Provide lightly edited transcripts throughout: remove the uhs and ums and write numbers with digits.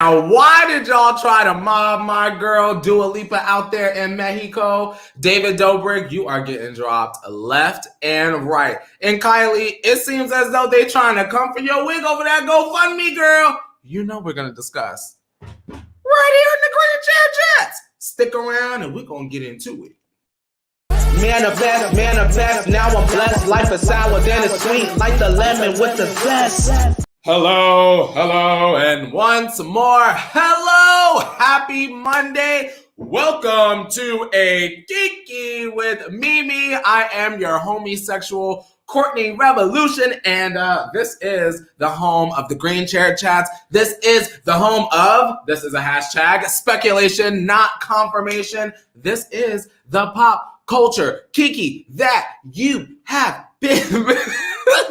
Now, why did y'all try to mob my girl Dua Lipa out there in Mexico? David Dobrik, you are getting dropped left and right. And Kylie, it seems as though they trying to come for your wig over that GoFundMe, girl. You know we're going to discuss right here in the Green Chair Chats. Stick around and we're going to get into it. Manifest, now I'm blessed. Life is sour, then it's sweet, like the lemon with the zest. Hello, and once more, hello, happy Monday. Welcome to a Kiki with Mimi. I am your homosexual Courtney Revolution, and this is the home of the Green Chair Chats. This is the home of, this is a hashtag, speculation, not confirmation. This is the pop culture Kiki that you have been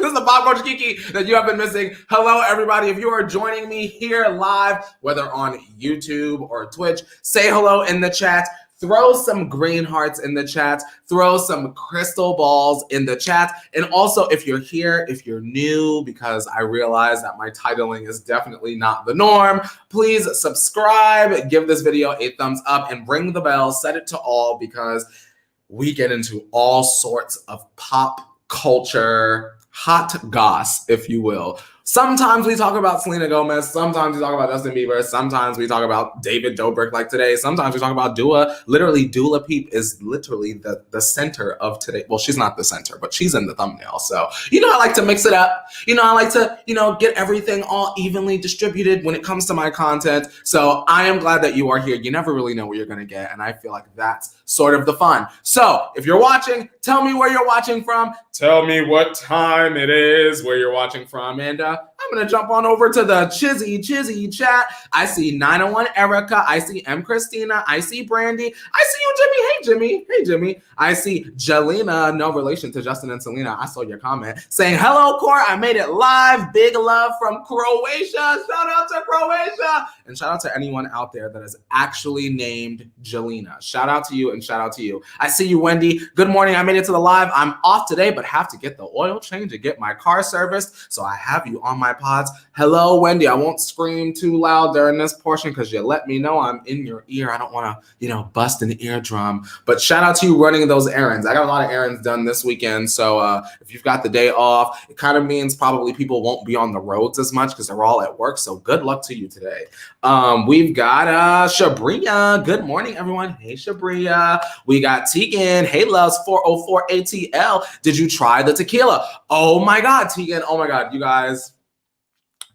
this is the pop culture Kiki that you have been missing. Hello, everybody. If you are joining me here live, whether on YouTube or Twitch, say hello in the chat. Throw some green hearts in the chat. Throw some crystal balls in the chat. And also, if you're here, if you're new, because I realize that my titling is definitely not the norm, please subscribe, give this video a thumbs up, and ring the bell. Set it to all because we get into all sorts of pop culture hot goss, if you will. Sometimes we talk about Selena Gomez. Sometimes we talk about Justin Bieber. Sometimes we talk about David Dobrik like today. Sometimes we talk about Dua. Literally, Dua Peep is literally the center of today. Well, she's not the center, but she's in the thumbnail. So, I like to mix it up. I like to, get everything all evenly distributed when it comes to my content. So I am glad that you are here. You never really know what you're going to get. And I feel like that's sort of the fun. So if you're watching, tell me where you're watching from. Tell me what time it is where you're watching from. And I'm going to jump on over to the Chizzy chat. I see 901 Erica. I see M. Christina. I see Brandy. I see you, Jimmy. Hey, Jimmy. I see Jelena, no relation to Justin and Selena. I saw your comment saying, hello, Court. I made it live. Big love from Croatia. Shout out to Croatia. And shout out to anyone out there that is actually named Jelena. Shout out to you and shout out to you. I see you, Wendy. Good morning. I made it to the live. I'm off today, but have to get the oil change and get my car serviced. So I have you on my pods. Hello, Wendy. I won't scream too loud during this portion because you let me know I'm in your ear. I don't want to, bust an eardrum. But shout out to you running those errands. I got a lot of errands done this weekend. So if you've got the day off, it kind of means probably people won't be on the roads as much because they're all at work. So good luck to you today. We've got Shabria. Good morning, everyone. Hey, Shabria. We got Tegan. Hey, loves 404 ATL. Did you try the tequila? Oh my God, Tegan. Oh my God, you guys.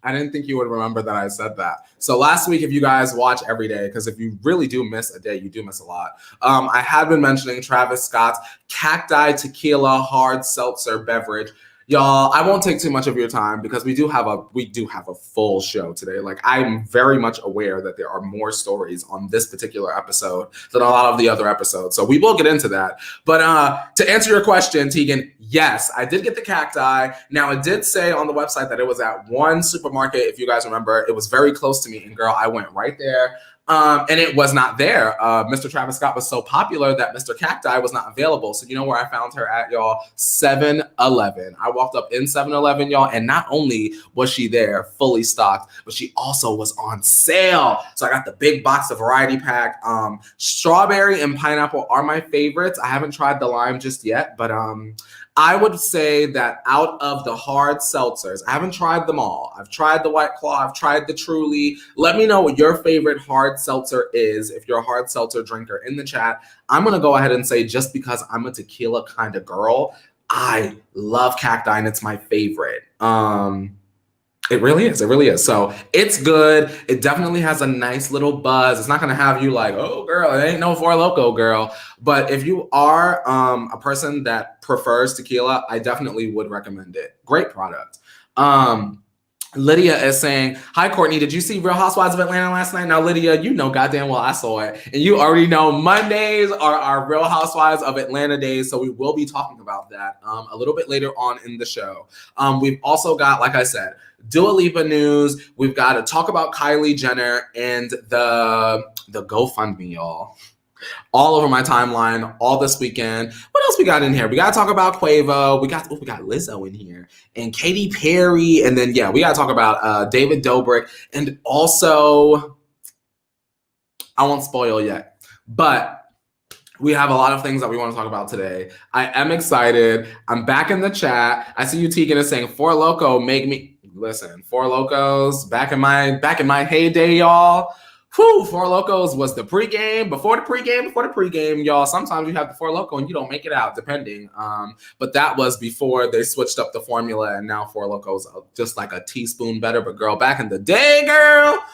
I didn't think you would remember that I said that. So last week, if you guys watch every day, because if you really do miss a day, you do miss a lot. I had been mentioning Travis Scott's Cacti Tequila Hard Seltzer beverage. Y'all, I won't take too much of your time because we do have a full show today. Like, I'm very much aware that there are more stories on this particular episode than a lot of the other episodes. So we will get into that. But to answer your question, Tegan, yes, I did get the cacti. Now, it did say on the website that it was at one supermarket. If you guys remember, it was very close to me. And girl, I went right there. And it was not there. Mr. Travis Scott was so popular that Mr. Cacti was not available. So you know where I found her at, y'all? 7-Eleven. I walked up in 7-Eleven, y'all, and not only was she there fully stocked, but she also was on sale. So I got the big box of variety pack. Strawberry and pineapple are my favorites. I haven't tried the lime just yet, but I would say that out of the hard seltzers, I haven't tried them all. I've tried the White Claw. I've tried the Truly. Let me know what your favorite hard seltzer is if you're a hard seltzer drinker in the chat. I'm going to go ahead and say just because I'm a tequila kind of girl, I love Cacti and it's my favorite. It really is. It really is. So it's good. It definitely has a nice little buzz. It's not going to have you like, oh, girl, it ain't no Four Loko, girl. But if you are a person that prefers tequila, I definitely would recommend it. Great product. Lydia is saying, hi, Courtney, did you see Real Housewives of Atlanta last night? Now, Lydia, you know goddamn well I saw it. And you already know Mondays are our Real Housewives of Atlanta days. So we will be talking about that a little bit later on in the show. We've also got, like I said, Dua Lipa news. We've got to talk about Kylie Jenner and the GoFundMe, y'all. all over my timeline all this weekend. What else we got in here? We got to talk about Quavo. We got Lizzo in here and Katy Perry. And then, we got to talk about David Dobrik. And also, I won't spoil yet, but we have a lot of things that we want to talk about today. I am excited. I'm back in the chat. I see you, Tegan, is saying Four Loko make me listen. Four Lokos back in my heyday, y'all. Whew, Four Lokos was the pregame, before the pregame, y'all. Sometimes you have the Four Loko and you don't make it out, depending. But that was before they switched up the formula, and now Four Lokos are just like a teaspoon better. But girl, back in the day, girl.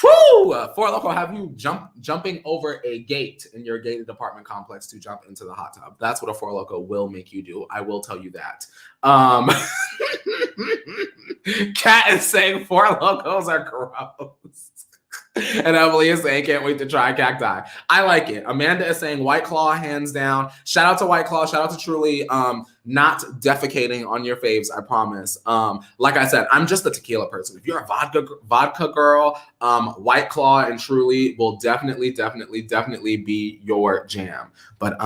Whoo! Four Loko have you jumping over a gate in your gated apartment complex to jump into the hot tub. That's what a Four Loko will make you do. I will tell you that. Kat is saying Four Lokos are gross. And Emily is saying, can't wait to try cacti. I like it. Amanda is saying White Claw, hands down. Shout out to White Claw. Shout out to Truly. Not defecating on your faves, I promise. Like I said, I'm just a tequila person. If you're a vodka girl, White Claw and Truly will definitely be your jam. But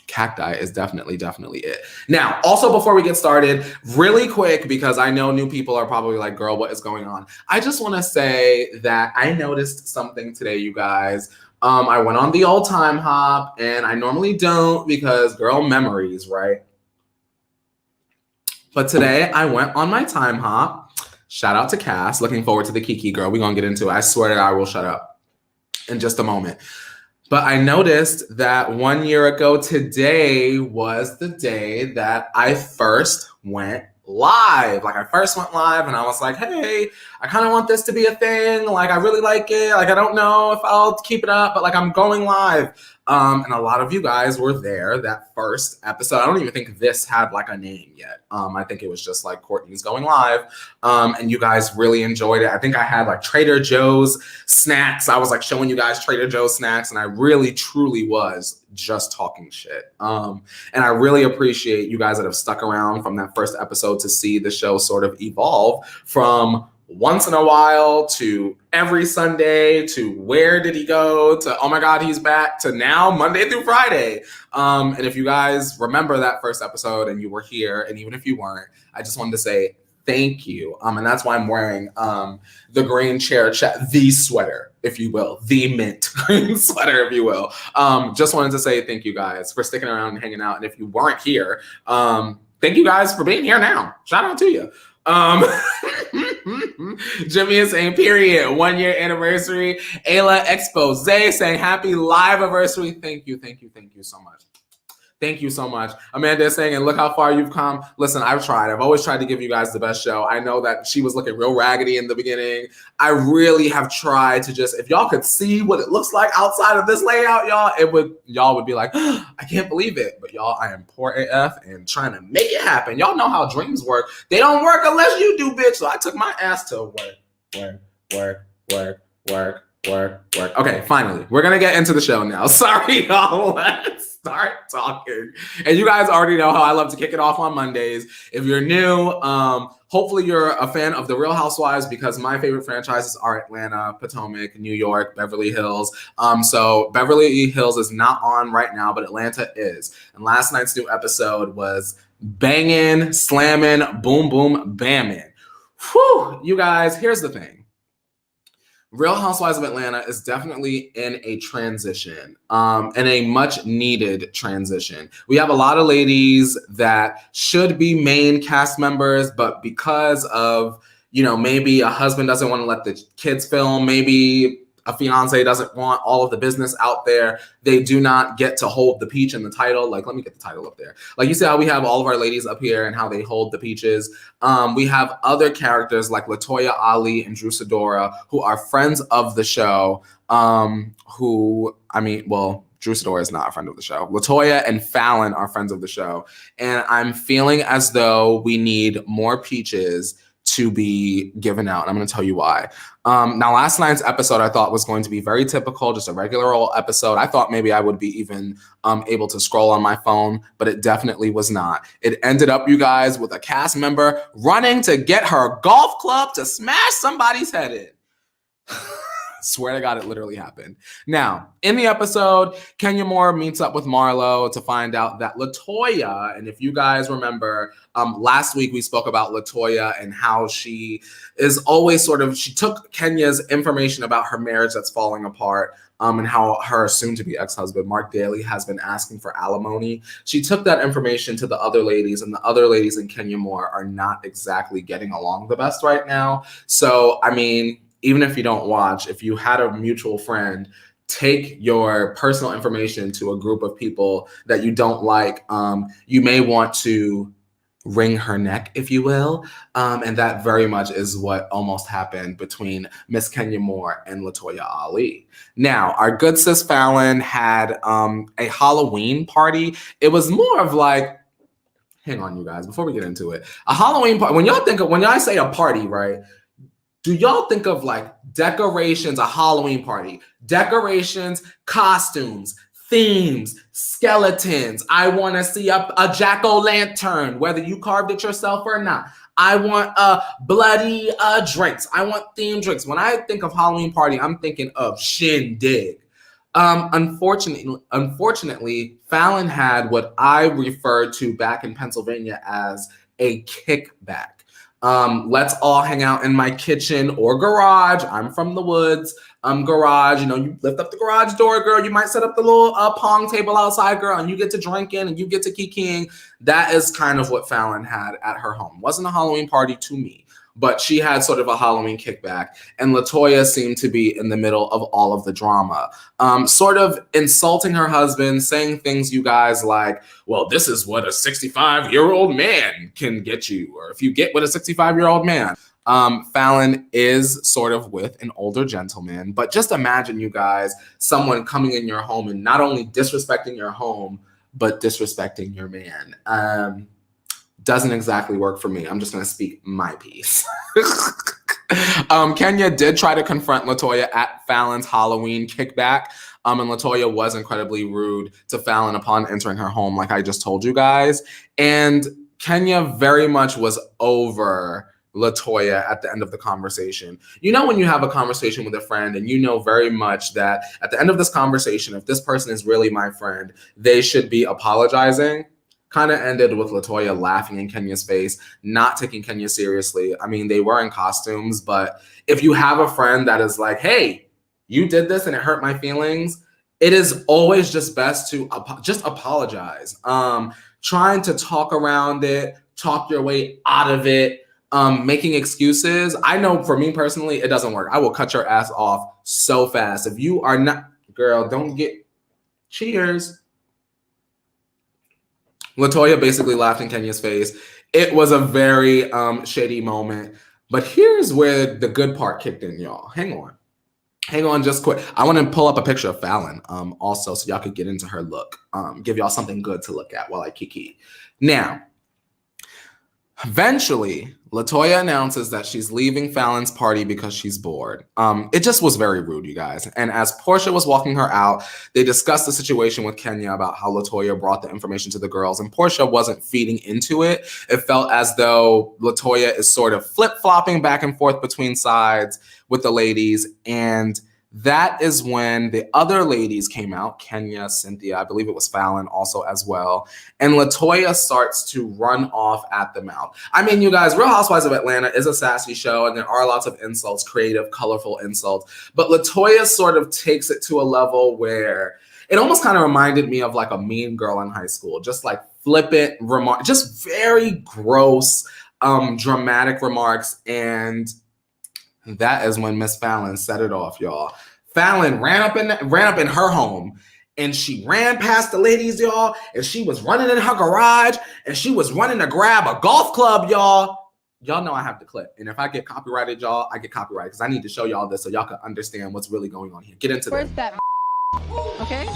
cacti is definitely it. Now, also before we get started, really quick, because I know new people are probably like, girl, what is going on? I just want to say that I noticed something today, you guys. I went on the old time hop, and I normally don't because girl, memories, right? But today I went on my time hop. Shout out to Cass. Looking forward to the Kiki, girl. We're going to get into it. I swear that I will shut up in just a moment. But I noticed that 1 year ago today was the day that I first went live. Like I first went live and I was like, hey, I kind of want this to be a thing. Like I really like it. Like I don't know if I'll keep it up, but like I'm going live. And a lot of you guys were there that first episode. I don't even think this had like a name yet. I think it was just like Courtney's going live. And you guys really enjoyed it. I think I had like Trader Joe's snacks. I was like showing you guys Trader Joe's snacks, and I really truly was just talking shit. And I really appreciate you guys that have stuck around from that first episode to see the show sort of evolve from once in a while to every Sunday to where did he go to oh my God, he's back to now Monday through Friday. And if you guys remember that first episode and you were here, and even if you weren't, I just wanted to say thank you. And that's why I'm wearing the green chair chat, the sweater, if you will, the mint green sweater, if you will. Just wanted to say thank you guys for sticking around and hanging out. And if you weren't here, thank you guys for being here now. Shout out to you. Jimmy is saying, period, 1 year anniversary. Ayla Expose saying, happy live anniversary. Thank you so much. Thank you so much. Amanda is saying, and look how far you've come. Listen, I've tried. I've always tried to give you guys the best show. I know that she was looking real raggedy in the beginning. I really have tried to just, if y'all could see what it looks like outside of this layout, y'all would be like, oh, I can't believe it. But y'all, I am poor AF and trying to make it happen. Y'all know how dreams work. They don't work unless you do, bitch. So I took my ass to work. Okay, finally, we're gonna get into the show now. Sorry, y'all. Let's start talking. And you guys already know how I love to kick it off on Mondays. If you're new, hopefully you're a fan of the Real Housewives, because my favorite franchises are Atlanta, Potomac, New York, Beverly Hills. So Beverly Hills is not on right now, but Atlanta is. And last night's new episode was banging, slamming, boom, boom, bamming. Whew, you guys, here's the thing. Real Housewives of Atlanta is definitely in a transition, and a much needed transition. We have a lot of ladies that should be main cast members, but because of, maybe a husband doesn't want to let the kids film, maybe a fiance doesn't want all of the business out there, they do not get to hold the peach in the title. Like, let me get the title up there. Like, you see how we have all of our ladies up here and how they hold the peaches. We have other characters like Latoya, Ali, and Drew Sidora, who are friends of the show, Drew Sidora is not a friend of the show. Latoya and Fallon are friends of the show. And I'm feeling as though we need more peaches to be given out. And I'm going to tell you why. Now, last night's episode I thought was going to be very typical, just a regular old episode. I thought maybe I would be even able to scroll on my phone, but it definitely was not. It ended up, you guys, with a cast member running to get her golf club to smash somebody's head in. Swear to God, it literally happened. Now, in the episode, Kenya Moore meets up with Marlo to find out that Latoya, and if you guys remember, last week we spoke about Latoya and how she is always she took Kenya's information about her marriage that's falling apart, and how her soon-to-be ex-husband, Mark Daly, has been asking for alimony. She took that information to the other ladies, and the other ladies and Kenya Moore are not exactly getting along the best right now. So, I mean, even if you don't watch, if you had a mutual friend take your personal information to a group of people that you don't like, you may want to wring her neck, if you will. And that very much is what almost happened between Miss Kenya Moore and Latoya Ali. Now, our good sis Fallon had a Halloween party. It was more of like, hang on, you guys, before we get into it. A Halloween party, when y'all say a party, right? Do y'all think of like decorations, a Halloween party, decorations, costumes, themes, skeletons? I want to see a jack-o'-lantern, whether you carved it yourself or not. I want bloody drinks. I want themed drinks. When I think of Halloween party, I'm thinking of shindig. Unfortunately, Fallon had what I referred to back in Pennsylvania as a kickback. Let's all hang out in my kitchen or garage. I'm from the woods. Garage, you lift up the garage door, girl. You might set up the little pong table outside, girl, and you get to drinking and you get to kikiing. That is kind of what Fallon had at her home. Wasn't a Halloween party to me, but she had sort of a Halloween kickback, and Latoya seemed to be in the middle of all of the drama, sort of insulting her husband, saying things, you guys, like, well, this is what a 65-year-old man can get you, or if you get with a 65-year-old man. Fallon is sort of with an older gentleman, but just imagine, you guys, someone coming in your home and not only disrespecting your home, but disrespecting your man. Doesn't exactly work for me. I'm just going to speak my piece. Kenya did try to confront Latoya at Fallon's Halloween kickback. And Latoya was incredibly rude to Fallon upon entering her home, like I just told you guys. And Kenya very much was over Latoya at the end of the conversation. You know, when you have a conversation with a friend and you know very much that at the end of this conversation, if this person is really my friend, they should be apologizing. Kind of ended with Latoya laughing in Kenya's face, not taking Kenya seriously. I mean, they were in costumes, but if you have a friend that is like, hey, you did this and it hurt my feelings, it is always just best to just apologize. Trying to talk around it, talk your way out of it, making excuses. I know for me personally, it doesn't work. I will cut your ass off so fast. If you are not, girl, don't get, cheers. Latoya basically laughed in Kenya's face. It was a very shady moment. But here's where the good part kicked in, y'all. Hang on just quick. I want to pull up a picture of Fallon also so y'all could get into her look. Give y'all something good to look at while I kiki. Now, eventually, Latoya announces that she's leaving Fallon's party because she's bored. It just was very rude, you guys. And as Portia was walking her out, they discussed the situation with Kenya about how Latoya brought the information to the girls, and Portia wasn't feeding into it. It felt as though Latoya is sort of flip-flopping back and forth between sides with the ladies, and that is when the other ladies came out, Kenya, Cynthia, I believe it was Fallon also as well. And Latoya starts to run off at the mouth. I mean, you guys, Real Housewives of Atlanta is a sassy show, and there are lots of insults, creative, colorful insults. But Latoya sort of takes it to a level where it almost kind of reminded me of like a mean girl in high school, just like flippant remarks, just very gross, dramatic remarks. And that is when Miss Fallon set it off, y'all. Fallon ran up in her home, and she ran past the ladies, y'all, and she was running in her garage, and she was running to grab a golf club, y'all. Y'all know I have the clip, and if I get copyrighted, y'all, I get copyrighted because I need to show y'all this so y'all can understand what's really going on here. Get into this. Where's that? Okay.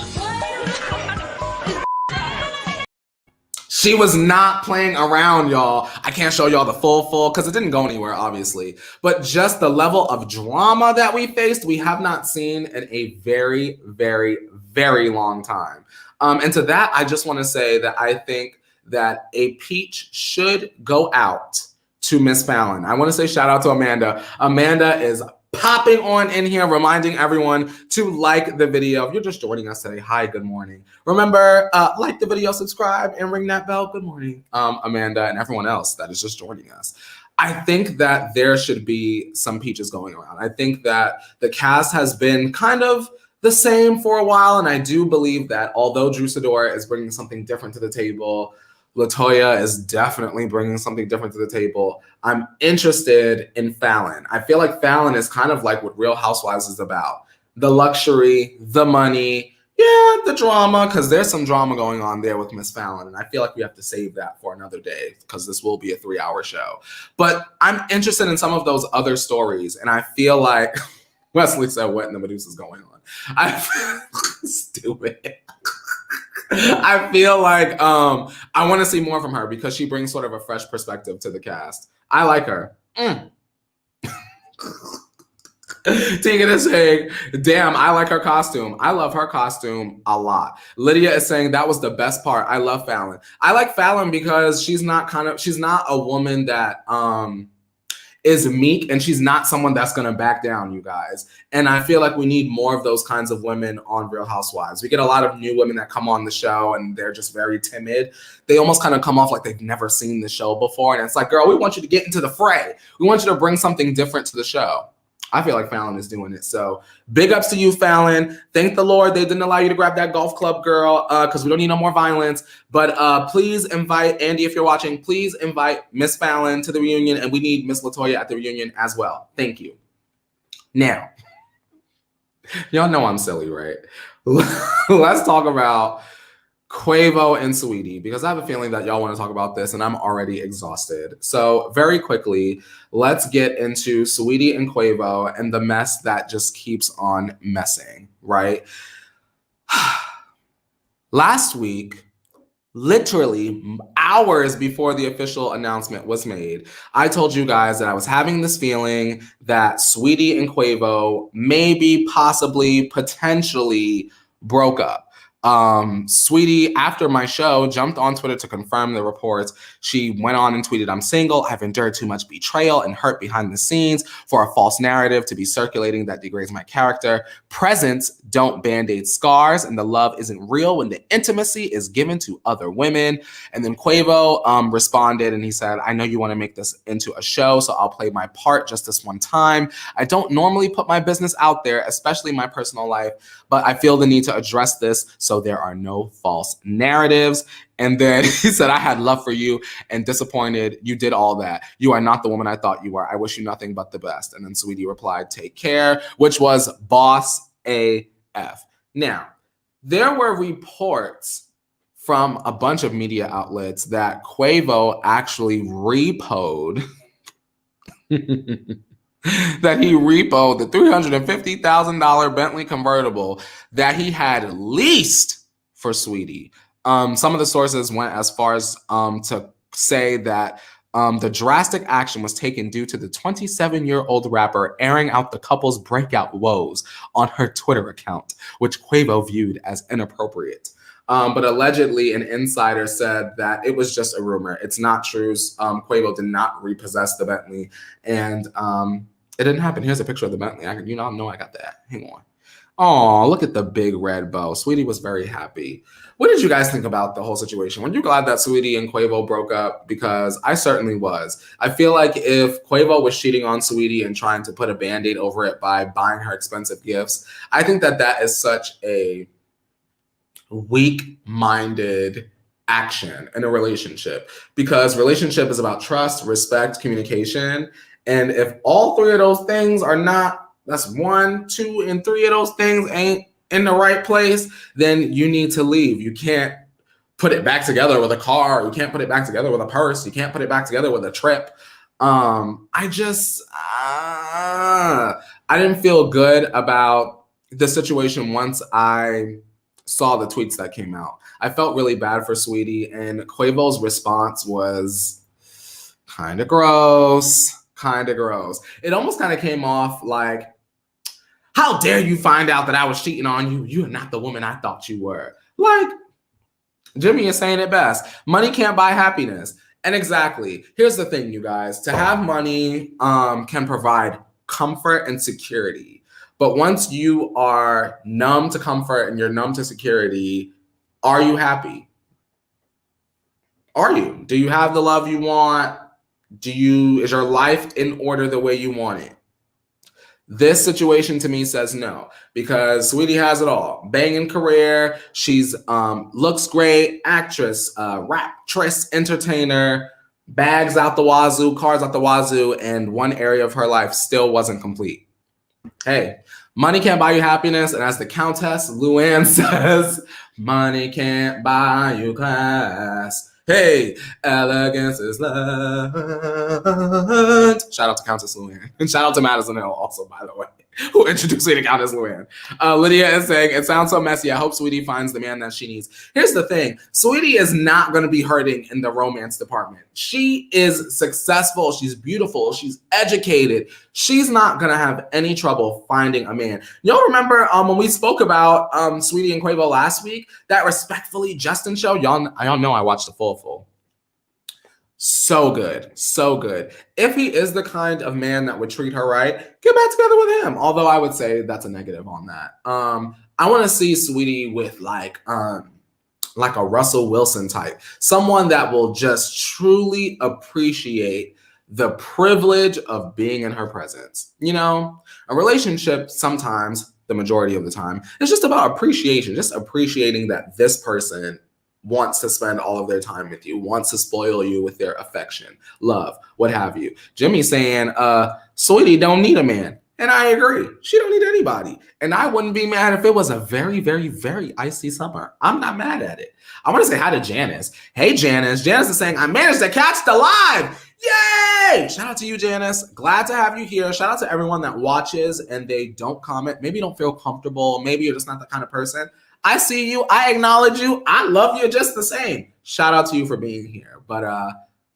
She was not playing around, y'all. I can't show y'all the full because it didn't go anywhere, obviously. But just the level of drama that we faced, we have not seen in a very, very, very long time. And to that, I just want to say that I think that a peach should go out to Miss Fallon. I want to say shout out to Amanda. Amanda is popping on in here, reminding everyone to like the video. If you're just joining us today, hi, good morning. Remember, like the video, subscribe, and ring that bell. Good morning, Amanda, and everyone else that is just joining us. I think that there should be some peaches going around. I think that the cast has been kind of the same for a while, and I do believe that although Drew Sidora is bringing something different to the table, Latoya is definitely bringing something different to the table. I'm interested in Fallon. I feel like Fallon is kind of like what Real Housewives is about. The luxury, the money, yeah, the drama, because there's some drama going on there with Miss Fallon, and I feel like we have to save that for another day because this will be a 3-hour show. But I'm interested in some of those other stories, and I feel like Wesley said, what in the Medusa's going on? Stupid. I feel like I want to see more from her because she brings sort of a fresh perspective to the cast. I like her. Tegan is saying, damn, I like her costume. I love her costume a lot. Lydia is saying that was the best part. I love Fallon. I like Fallon because she's not a woman that is meek, and she's not someone that's going to back down, you guys. And I feel like we need more of those kinds of women on Real Housewives. We get a lot of new women that come on the show and they're just very timid. They almost kind of come off like they've never seen the show before. And it's like, girl, we want you to get into the fray. We want you to bring something different to the show. I feel like Fallon is doing it. So big ups to you, Fallon. Thank the Lord they didn't allow you to grab that golf club, girl, because we don't need no more violence. But please invite, Andy, if you're watching, please invite Miss Fallon to the reunion, and we need Miss Latoya at the reunion as well. Thank you. Now, y'all know I'm silly, right? Let's talk about Quavo and Saweetie, because I have a feeling that y'all want to talk about this and I'm already exhausted. So very quickly, let's get into Saweetie and Quavo and the mess that just keeps on messing, right? Last week, literally hours before the official announcement was made, I told you guys that I was having this feeling that Saweetie and Quavo maybe, possibly, potentially broke up. Saweetie, after my show, jumped on Twitter to confirm the reports. She went on and tweeted, "I'm single. I've endured too much betrayal and hurt behind the scenes for a false narrative to be circulating that degrades my character. Presents don't band-aid scars, and the love isn't real when the intimacy is given to other women." And then Quavo responded, and he said, "I know you want to make this into a show, so I'll play my part just this one time. I don't normally put my business out there, especially my personal life, but I feel the need to address this so there are no false narratives." And then he said, "I had love for you and disappointed. You did all that. You are not the woman I thought you were. I wish you nothing but the best." And then Saweetie replied, "Take care," which was boss AF. Now, there were reports from a bunch of media outlets that Quavo actually repoed that he repoed the $350,000 Bentley convertible that he had leased for Saweetie. Some of the sources went as far as to say that the drastic action was taken due to the 27-year-old rapper airing out the couple's breakout woes on her Twitter account, which Quavo viewed as inappropriate. But allegedly, an insider said that it was just a rumor. It's not true. Quavo did not repossess the Bentley, and it didn't happen. Here's a picture of the Bentley. You know I got that. Hang on. Oh, look at the big red bow. Saweetie was very happy. What did you guys think about the whole situation? Were you glad that Saweetie and Quavo broke up? Because I certainly was. I feel like if Quavo was cheating on Saweetie and trying to put a Band-Aid over it by buying her expensive gifts, I think that that is such a weak-minded action in a relationship, because relationship is about trust, respect, communication. And if all three of those things are not, that's 1, 2, and 3 of those things ain't in the right place, then you need to leave. You can't put it back together with a car. You can't put it back together with a purse. You can't put it back together with a trip. I didn't feel good about the situation once I saw the tweets that came out. I felt really bad for Saweetie, and Quavo's response was kind of gross. It almost kind of came off like, "How dare you find out that I was cheating on you? You are not the woman I thought you were." Like, Jimmy is saying it best. Money can't buy happiness. And exactly, here's the thing, you guys. To have money can provide comfort and security. But once you are numb to comfort and you're numb to security, are you happy? Are you? Do you have the love you want? Is your life in order the way you want it? This situation to me says no, because Saweetie has it all. Banging career. She's looks great, actress, raptress, entertainer, bags out the wazoo, cars out the wazoo, and one area of her life still wasn't complete. Hey, money can't buy you happiness, and as the Countess Luann says, money can't buy you class. Hey, elegance is learned. Shout out to Countess Luann. And shout out to Madison Hill also, by the way, who introduced me to Countess Luann. Lydia is saying, it sounds so messy. I hope Saweetie finds the man that she needs. Here's the thing. Saweetie is not going to be hurting in the romance department. She is successful. She's beautiful. She's educated. She's not going to have any trouble finding a man. Y'all remember when we spoke about Saweetie and Quavo last week, that Respectfully Justin show? Y'all know I watched the full. So good. So good. If he is the kind of man that would treat her right, get back together with him. Although I would say that's a negative on that. I want to see Saweetie with like a Russell Wilson type. Someone that will just truly appreciate the privilege of being in her presence. You know, a relationship sometimes, the majority of the time, is just about appreciation. Just appreciating that this person wants to spend all of their time with you, wants to spoil you with their affection, love, what have you. Jimmy's saying, Saweetie don't need a man. And I agree. She don't need anybody. And I wouldn't be mad if it was a very, very, very icy summer. I'm not mad at it. I want to say hi to Janice. Hey, Janice. Janice is saying, I managed to catch the live. Yay! Shout out to you, Janice. Glad to have you here. Shout out to everyone that watches and they don't comment. Maybe you don't feel comfortable. Maybe you're just not the kind of person. I see you. I acknowledge you. I love you just the same. Shout out to you for being here. But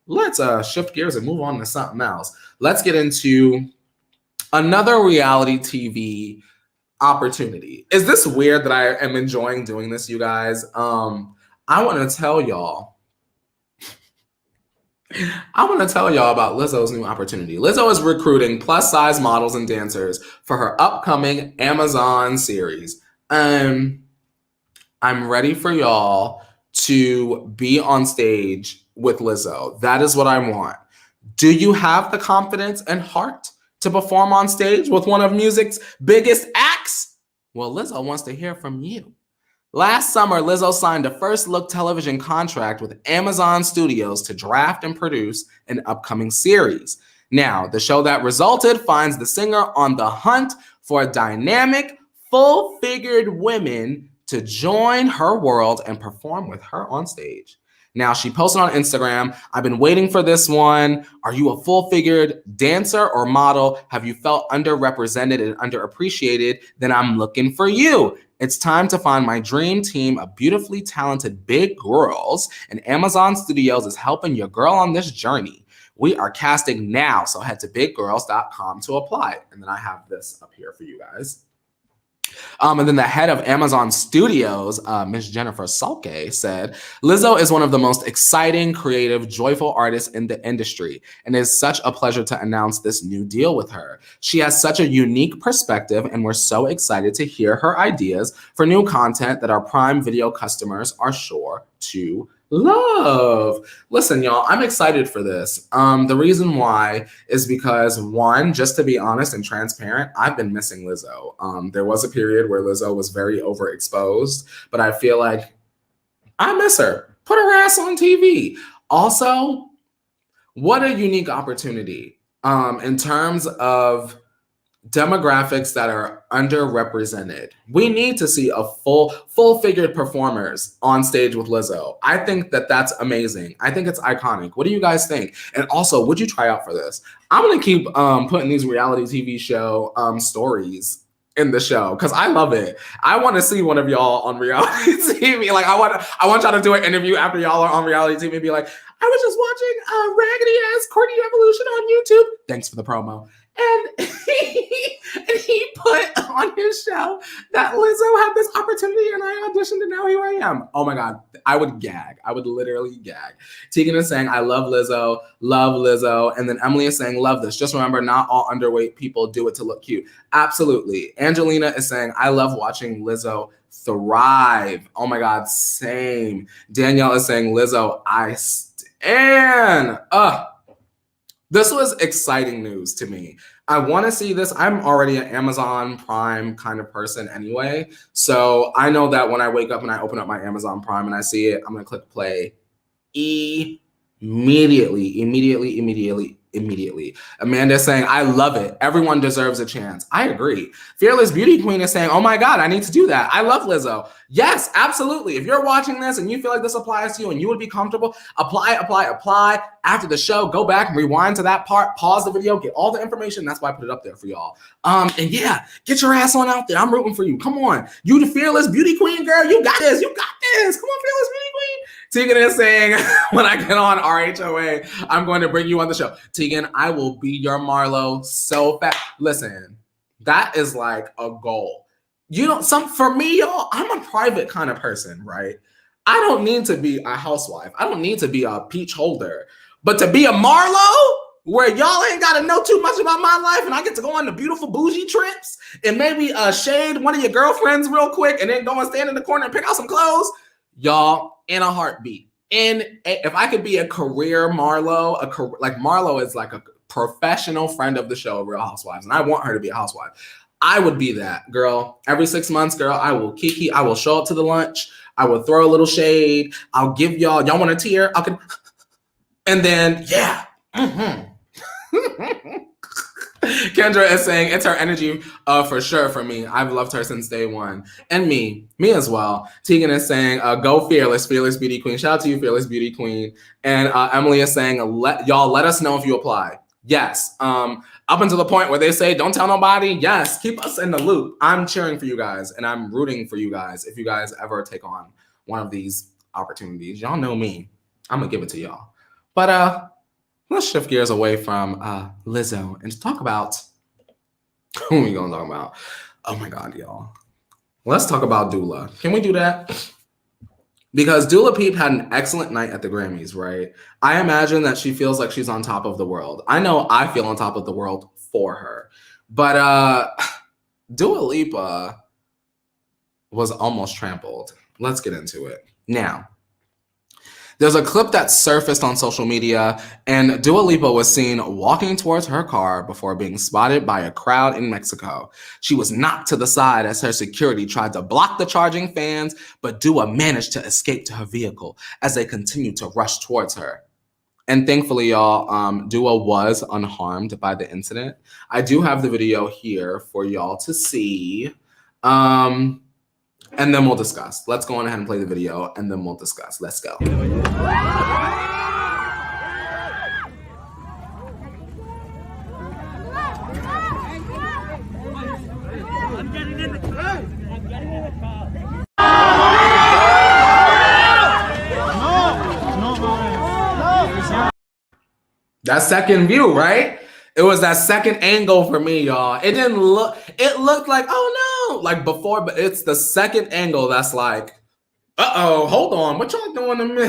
let's shift gears and move on to something else. Let's get into another reality TV opportunity. Is this weird that I am enjoying doing this, you guys? I want to tell y'all about Lizzo's new opportunity. Lizzo is recruiting plus-size models and dancers for her upcoming Amazon series. I'm ready for y'all to be on stage with Lizzo. That is what I want. Do you have the confidence and heart to perform on stage with one of music's biggest acts? Well, Lizzo wants to hear from you. Last summer, Lizzo signed a first-look television contract with Amazon Studios to draft and produce an upcoming series. Now, the show that resulted finds the singer on the hunt for dynamic, full-figured women to join her world and perform with her on stage. Now, she posted on Instagram, I've been waiting for this one. Are you a full-figured dancer or model? Have you felt underrepresented and underappreciated? Then I'm looking for you. It's time to find my dream team of beautifully talented big girls, and Amazon Studios is helping your girl on this journey. We are casting now, so head to biggirls.com to apply. And then I have this up here for you guys. And then the head of Amazon Studios, Ms. Jennifer Salke, said, Lizzo is one of the most exciting, creative, joyful artists in the industry, and it is such a pleasure to announce this new deal with her. She has such a unique perspective, and we're so excited to hear her ideas for new content that our Prime Video customers are sure to love. Listen, y'all, I'm excited for this. The reason why is because, one, just to be honest and transparent, I've been missing Lizzo. There was a period where Lizzo was very overexposed, but I feel like I miss her. Put her ass on TV. Also, what a unique opportunity in terms of demographics that are underrepresented. We need to see a full-figured performers on stage with Lizzo. I think that that's amazing. I think it's iconic. What do you guys think? And also, would you try out for this? I'm gonna keep putting these reality TV show stories in the show because I love it. I want to see one of y'all on reality TV. Like I want y'all to do an interview after y'all are on reality TV and be like, I was just watching raggedy ass Courtney Revolution on YouTube. Thanks for the promo. And he put on his show that Lizzo had this opportunity and I auditioned and now here I am. Oh my God, I would gag. I would literally gag. Tegan is saying, I love Lizzo. And then Emily is saying, love this. Just remember, not all underweight people do it to look cute. Absolutely. Angelina is saying, I love watching Lizzo thrive. Oh my God, same. Danielle is saying, Lizzo, I stand. This was exciting news to me. I want to see this. I'm already an Amazon Prime kind of person anyway. So I know that when I wake up and I open up my Amazon Prime and I see it, I'm going to click play immediately. Amanda's saying, I love it. Everyone deserves a chance. I agree. Fearless Beauty Queen is saying, oh my God, I need to do that. I love Lizzo. Yes, absolutely. If you're watching this and you feel like this applies to you and you would be comfortable, apply. After the show, go back and rewind to that part, pause the video, get all the information. That's why I put it up there for y'all. And yeah, get your ass on out there. I'm rooting for you. Come on. You the Fearless Beauty Queen, girl. You got this. Come on, Fearless Beauty Queen. Tegan is saying, when I get on RHOA, I'm going to bring you on the show. Tegan, I will be your Marlo so fast. Listen, that is like a goal. For me, y'all, I'm a private kind of person, right? I don't need to be a housewife. I don't need to be a peach holder. But to be a Marlo, where y'all ain't got to know too much about my life and I get to go on the beautiful bougie trips and maybe shade one of your girlfriends real quick and then go and stand in the corner and pick out some clothes, y'all, in a heartbeat. If I could be a career Marlo, like Marlo is like a professional friend of the show, Real Housewives, and I want her to be a housewife. I would be that, girl. Every 6 months, girl, I will kiki. I will show up to the lunch. I will throw a little shade. I'll give y'all want a tear? And then, yeah. Kendra is saying, it's her energy for sure for me. I've loved her since day one. And me as well. Tegan is saying, go Fearless Beauty Queen. Shout out to you, Fearless Beauty Queen. And Emily is saying, let us know if you apply. Yes. Up until the point where they say, don't tell nobody. Yes, keep us in the loop. I'm cheering for you guys and I'm rooting for you guys if you guys ever take on one of these opportunities. Y'all know me. I'm gonna give it to y'all. But let's shift gears away from Lizzo and talk about who we gonna talk about. Oh my God, y'all. Let's talk about Dula. Can we do that? Because Dula Peep had an excellent night at the Grammys, right? I imagine that she feels like she's on top of the world. I know I feel on top of the world for her. But Dua Lipa was almost trampled. Let's get into it. Now, there's a clip that surfaced on social media, and Dua Lipa was seen walking towards her car before being spotted by a crowd in Mexico. She was knocked to the side as her security tried to block the charging fans, but Dua managed to escape to her vehicle as they continued to rush towards her. And thankfully, y'all, Dua was unharmed by the incident. I do have the video here for y'all to see. And then we'll discuss. Let's go on ahead and play the video, and then we'll discuss. Let's go. That second view, right? It was that second angle for me, y'all. It looked like, oh no, like before, but it's the second angle that's like, uh-oh, hold on, what y'all doing to me?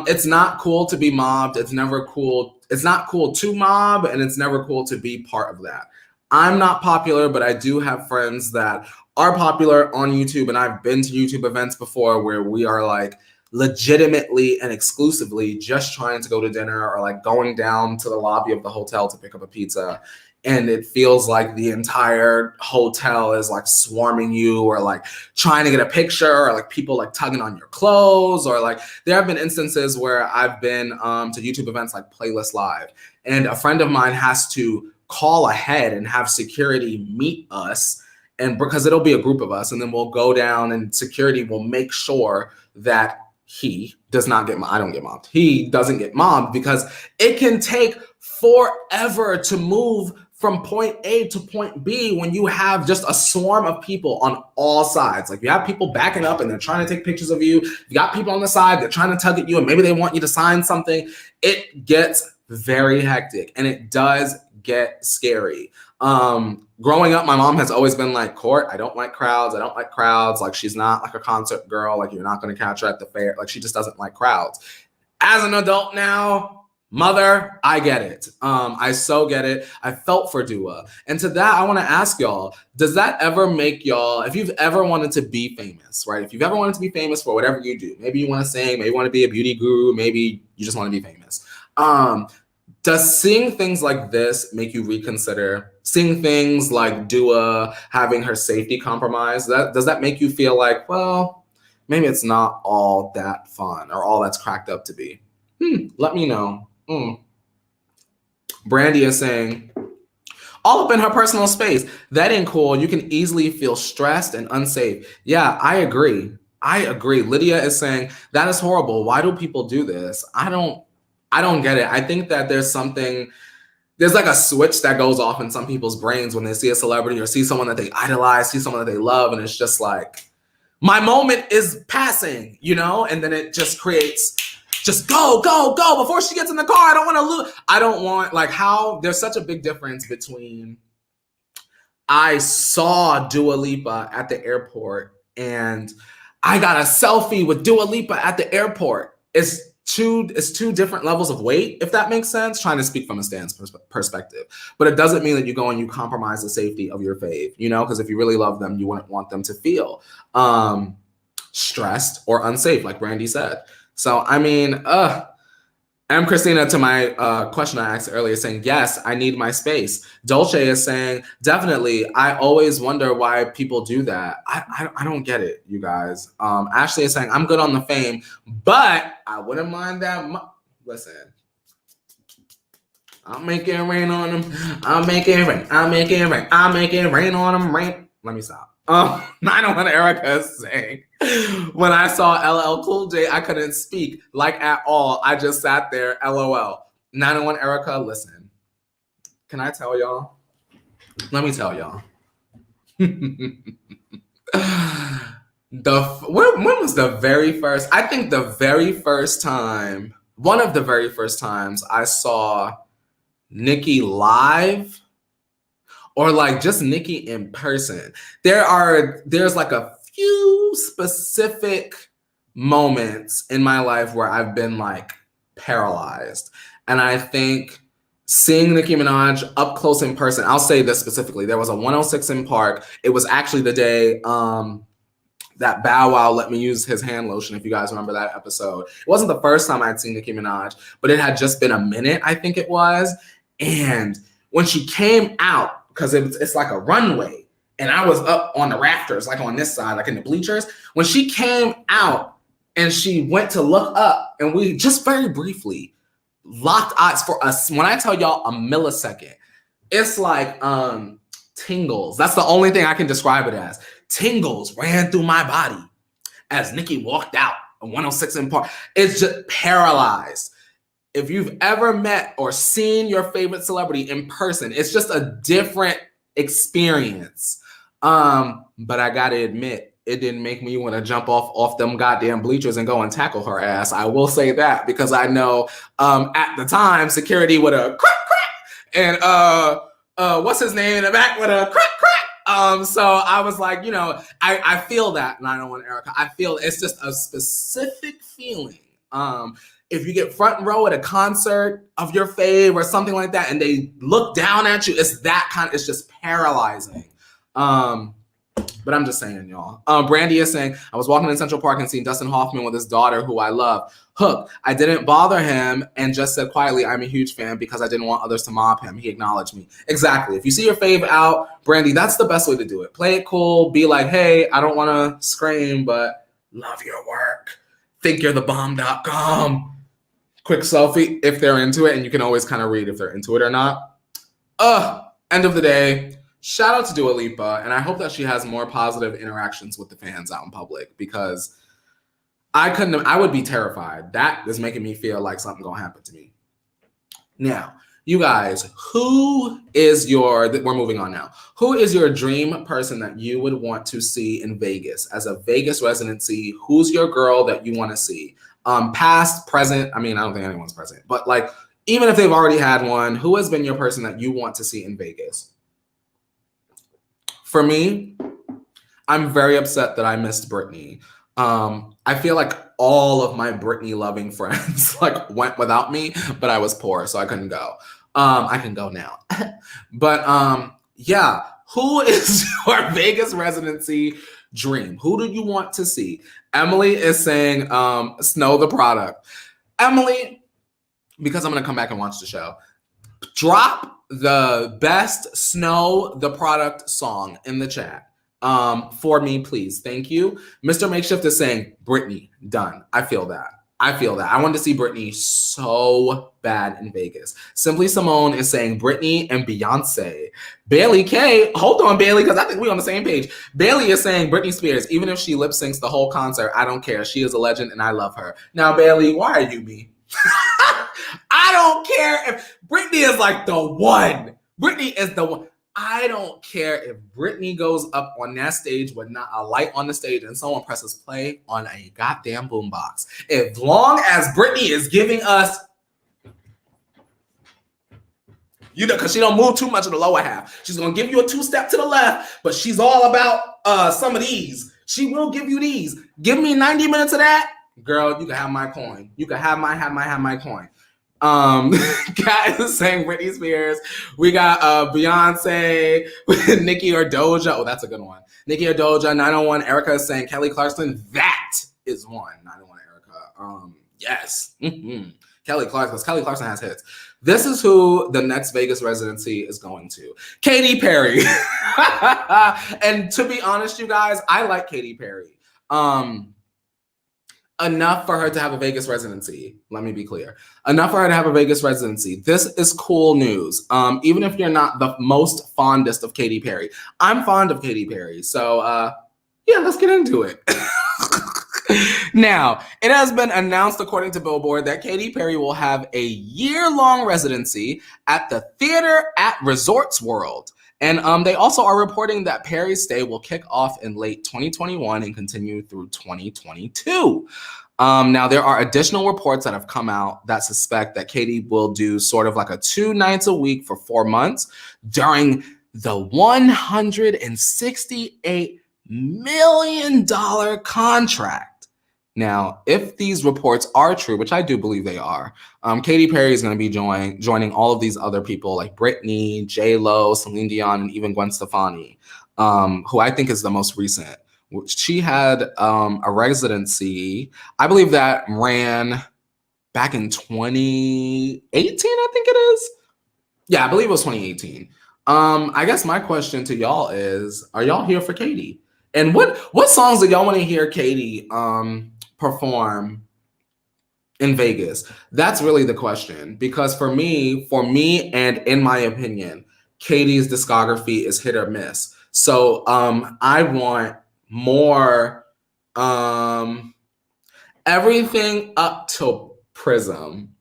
It's not cool to be mobbed. It's never cool. It's not cool to mob, and it's never cool to be part of that. I'm not popular, but I do have friends that are popular on YouTube, and I've been to YouTube events before where we are like, legitimately and exclusively just trying to go to dinner or like going down to the lobby of the hotel to pick up a pizza. And it feels like the entire hotel is like swarming you or like trying to get a picture or like people like tugging on your clothes or like there have been instances where I've been to YouTube events like Playlist Live and a friend of mine has to call ahead and have security meet us. And because it'll be a group of us and then we'll go down and security will make sure that he does not get mobbed. I don't get mobbed. He doesn't get mobbed because it can take forever to move from point A to point B when you have just a swarm of people on all sides. Like you have people backing up and they're trying to take pictures of you. You got people on the side, they're trying to tug at you and maybe they want you to sign something. It gets very hectic and it does get scary. Growing up, my mom has always been like, Court, I don't like crowds. I don't like crowds. Like she's not like a concert girl. Like you're not going to catch her at the fair. Like she just doesn't like crowds. As an adult now, mother, I get it. I so get it. I felt for Dua. And to that, I want to ask y'all, does that ever make y'all, if you've ever wanted to be famous, right? If you've ever wanted to be famous for whatever you do, maybe you want to sing, maybe you want to be a beauty guru, maybe you just want to be famous. Does seeing things like this make you reconsider? Seeing things like Dua having her safety compromised, does that make you feel like, well, maybe it's not all that fun or all that's cracked up to be? Let me know. Brandy is saying, all up in her personal space. That ain't cool. You can easily feel stressed and unsafe. Yeah, I agree. Lydia is saying, that is horrible. Why do people do this? I don't get it. I think that there's like a switch that goes off in some people's brains when they see a celebrity or see someone that they idolize, see someone that they love, and it's just like, my moment is passing, you know? And then it just creates, just go, before she gets in the car, I don't want to lose. I don't want, like how, there's such a big difference between, I saw Dua Lipa at the airport and I got a selfie with Dua Lipa at the airport. It's two different levels of weight, if that makes sense, trying to speak from a stance perspective. But it doesn't mean that you go and you compromise the safety of your fave, you know, because if you really love them, you wouldn't want them to feel stressed or unsafe, like Brandy said. So, I mean, I'm Christina to my question I asked earlier saying, yes, I need my space. Dolce is saying, definitely, I always wonder why people do that. I don't get it, you guys. Ashley is saying, I'm good on the fame, but I wouldn't mind that. Listen, I'll make it rain on them. I'll make it rain. I'll make it rain. I'll make it rain on them. Rain. Let me stop. 901 Erica is saying, when I saw LL Cool J, I couldn't speak, like at all. I just sat there, LOL. 901 Erica, listen. Can I tell y'all? Let me tell y'all. When was the very first? I think the very first time, one of the very first times I saw Nicki live, or like just Nicki in person. There's like a few specific moments in my life where I've been like paralyzed. And I think seeing Nicki Minaj up close in person, I'll say this specifically, there was a 106 in Park. It was actually the day that Bow Wow let me use his hand lotion, if you guys remember that episode. It wasn't the first time I'd seen Nicki Minaj, but it had just been a minute, I think it was. And when she came out, because it's like a runway, and I was up on the rafters, like on this side, like in the bleachers. When she came out and she went to look up, and we just very briefly locked eyes for us. When I tell y'all a millisecond, it's like tingles. That's the only thing I can describe it as. Tingles ran through my body as Nicki walked out on 106 in Park. It's just paralyzed. If you've ever met or seen your favorite celebrity in person, it's just a different experience. But I gotta admit, it didn't make me want to jump off them goddamn bleachers and go and tackle her ass. I will say that, because I know at the time security would have crack, and what's his name in the back would have crack. So I was like, you know, I feel that 901 Erica. I feel it's just a specific feeling. If you get front row at a concert of your fave or something like that, and they look down at you, it's that kind of, it's just paralyzing. But I'm just saying, y'all. Brandy is saying, I was walking in Central Park and seeing Dustin Hoffman with his daughter, who I love. Hook. I didn't bother him and just said quietly, I'm a huge fan, because I didn't want others to mob him. He acknowledged me. Exactly. If you see your fave out, Brandy, that's the best way to do it. Play it cool. Be like, hey, I don't want to scream, but love your work. Think you're the bomb.com. Quick selfie if they're into it, and you can always kind of read if they're into it or not. End of the day, shout out to Dua Lipa, and I hope that she has more positive interactions with the fans out in public, because I would be terrified. That is making me feel like something gonna happen to me. Now, you guys, we're moving on now. Who is your dream person that you would want to see in Vegas as a Vegas residency? Who's your girl that you want to see? Past, present, I mean, I don't think anyone's present, but like, even if they've already had one, who has been your person that you want to see in Vegas? For me, I'm very upset that I missed Britney. I feel like all of my Britney loving friends like went without me, but I was poor, so I couldn't go. I can go now. But yeah, who is your Vegas residency dream? Who do you want to see? Emily is saying Snow the Product. Emily, because I'm gonna come back and watch the show, drop the best Snow the Product song in the chat. For me, please. Thank you. Mr. Makeshift is saying, Britney, done. I feel that. I want to see Britney so bad in Vegas. Simply Simone is saying Britney and Beyonce. Bailey K, hold on, Bailey, because I think we're on the same page. Bailey is saying Britney Spears, even if she lip syncs the whole concert, I don't care. She is a legend and I love her. Now, Bailey, why are you me? I don't care if Britney is like the one. Britney is the one. I don't care if Britney goes up on that stage with not a light on the stage and someone presses play on a goddamn boombox. As long as Britney is giving us, you know, because she don't move too much in the lower half. She's going to give you a two-step to the left, but she's all about some of these. She will give you these. Give me 90 minutes of that. Girl, you can have my coin. You can have my coin. Kat is saying Britney Spears. We got Beyonce, Nicki or Doja. Oh, that's a good one. Nicki or Doja. 901 Erica is saying Kelly Clarkson. That is one. 901 Erica. Yes. Kelly Clarkson, because Kelly Clarkson has hits. This is who the next Vegas residency is going to. Katy Perry. And to be honest, you guys, I like Katy Perry. Enough for her to have a Vegas residency. Let me be clear. Enough for her to have a Vegas residency. This is cool news. Even if you're not the most fondest of Katy Perry. I'm fond of Katy Perry. So yeah, let's get into it. Now, it has been announced according to Billboard that Katy Perry will have a year-long residency at the Theater at Resorts World. And they also are reporting that Perry's stay will kick off in late 2021 and continue through 2022. Now, there are additional reports that have come out that suspect that Katy will do sort of like a 2 nights a week for 4 months during the $168 million contract. Now, if these reports are true, which I do believe they are, Katy Perry is going to be joining all of these other people like Britney, J-Lo, Celine Dion, and even Gwen Stefani, who I think is the most recent. She had a residency, I believe that ran back in 2018, I think it is. Yeah, I believe it was 2018. I guess my question to y'all is, are y'all here for Katy? And what songs do y'all want to hear Katy perform in Vegas? That's really the question. Because for me, and in my opinion, Katy's discography is hit or miss. So I want more everything up to Prism,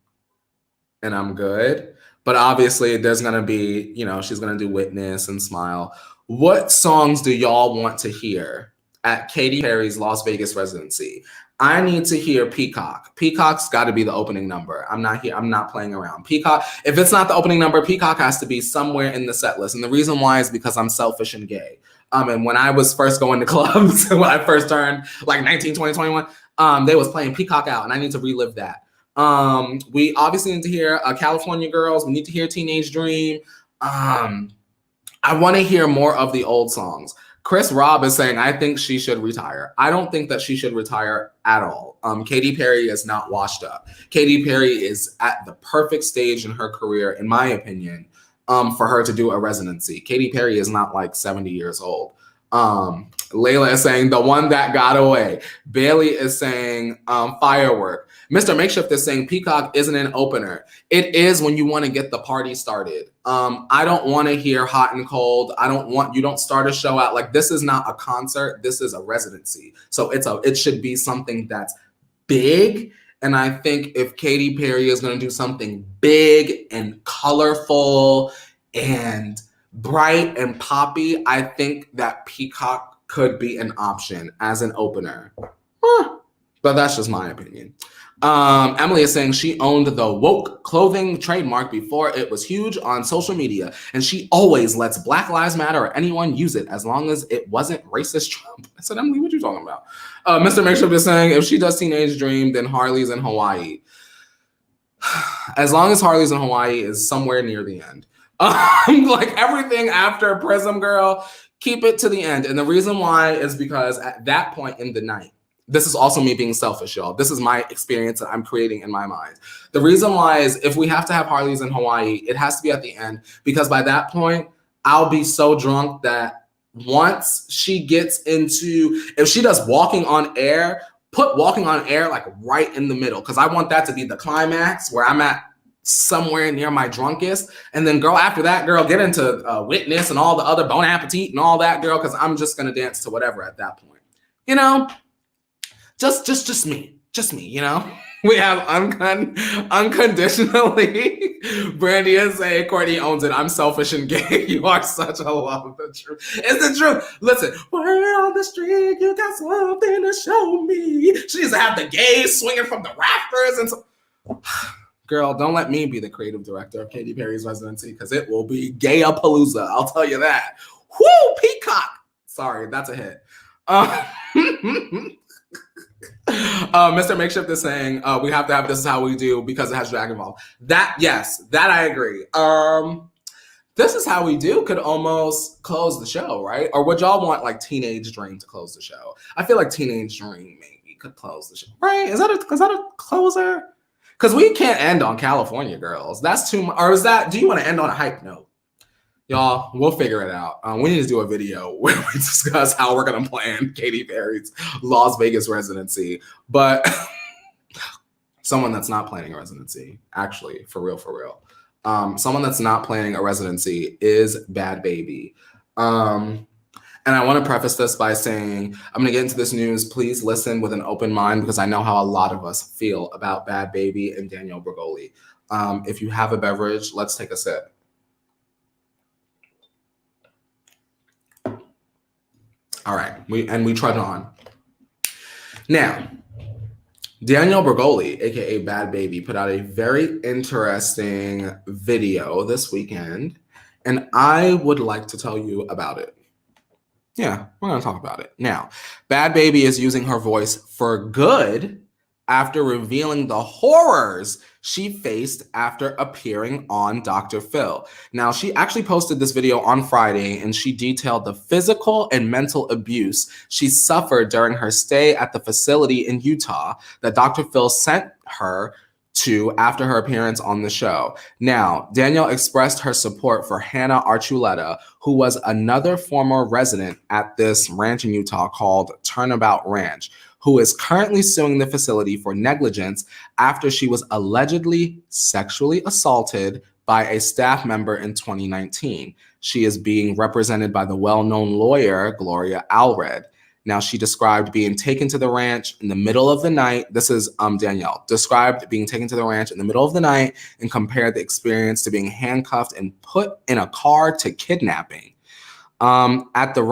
and I'm good. But obviously, there's gonna be, you know, she's gonna do Witness and Smile. What songs do y'all want to hear at Katy Perry's Las Vegas residency? I need to hear Peacock. Peacock's got to be the opening number. I'm not playing around. Peacock, if it's not the opening number, Peacock has to be somewhere in the set list. And the reason why is because I'm selfish and gay. And when I was first going to clubs, when I first turned like 19, 20, 21, they was playing Peacock out, and I need to relive that. We obviously need to hear California Girls. We need to hear Teenage Dream. I want to hear more of the old songs. Chris Robb is saying, I think she should retire. I don't think that she should retire at all. Katy Perry is not washed up. Katy Perry is at the perfect stage in her career, in my opinion, for her to do a residency. Katy Perry is not like 70 years old. Layla is saying, the one that got away. Bailey is saying, Firework. Mr. Makeshift is saying Peacock isn't an opener. It is when you want to get the party started. I don't want to hear Hot and Cold. You don't start a show out like this is not a concert. This is a residency. So it should be something that's big. And I think if Katy Perry is going to do something big and colorful and bright and poppy, I think that Peacock could be an option as an opener. But that's just my opinion. Emily is saying she owned the woke clothing trademark before it was huge on social media, and she always lets Black Lives Matter or anyone use it as long as it wasn't racist Trump. I said, Emily, what are you talking about? Mr. Makeshift is saying if she does Teenage Dream, then Harley's in Hawaii. As long as Harley's in Hawaii is somewhere near the end. Like everything after Prism Girl, keep it to the end. And the reason why is because at that point in the night, this is also me being selfish, y'all. This is my experience that I'm creating in my mind. The reason why is if we have to have Harley's in Hawaii, it has to be at the end, because by that point, I'll be so drunk that once she gets into, if she does walking on air, put walking on air like right in the middle, because I want that to be the climax where I'm at somewhere near my drunkest. And then girl, after that, girl, get into Witness and all the other Bon Appetit and all that, girl, because I'm just going to dance to whatever at that point. You know? Just me, you know? We have unconditionally. Brandy is saying, Courtney owns it. I'm selfish and gay. You are such a love of the truth. It's the truth. Listen, we're on the street. You got something to show me. She needs to have the gays swinging from the rafters. And so, girl, don't let me be the creative director of Katy Perry's residency, because it will be gay-a-palooza. I'll tell you that. Whoo, Peacock. Sorry, that's a hit. Mr. Makeshift is saying we have to have This Is How We Do because it has Dragon Ball. That, yes, that I agree. This Is How We Do could almost close the show, right? Or would y'all want like Teenage Dream to close the show? I feel like Teenage Dream maybe could close the show, right? Is that a closer? Because we can't end on California Girls. That's too much. Or is that, do you want to end on a hype note? Y'all, we'll figure it out. We need to do a video where we discuss how we're going to plan Katy Perry's Las Vegas residency. But someone that's not planning a residency, actually, for real. Someone that's not planning a residency is Bad Baby. And I want to preface this by saying, I'm going to get into this news. Please listen with an open mind, because I know how a lot of us feel about Bad Baby and Danielle Bregoli. If you have a beverage, let's take a sip. All right, we trudge on. Now, Danielle Bregoli, aka Bad Baby, put out a very interesting video this weekend, and I would like to tell you about it. Yeah, we're gonna talk about it. Now, Bad Baby is using her voice for good after revealing the horrors she faced after appearing on Dr. Phil. Now, she actually posted this video on Friday, and she detailed the physical and mental abuse she suffered during her stay at the facility in Utah that Dr. Phil sent her to after her appearance on the show. Now, Danielle expressed her support for Hannah Archuleta, who was another former resident at this ranch in Utah called Turnabout Ranch, who is currently suing the facility for negligence after she was allegedly sexually assaulted by a staff member in 2019. She is being represented by the well-known lawyer, Gloria Allred. Now, she described being taken to the ranch in the middle of the night. This is Danielle, described being taken to the ranch in the middle of the night and compared the experience to being handcuffed and put in a car to kidnapping. At the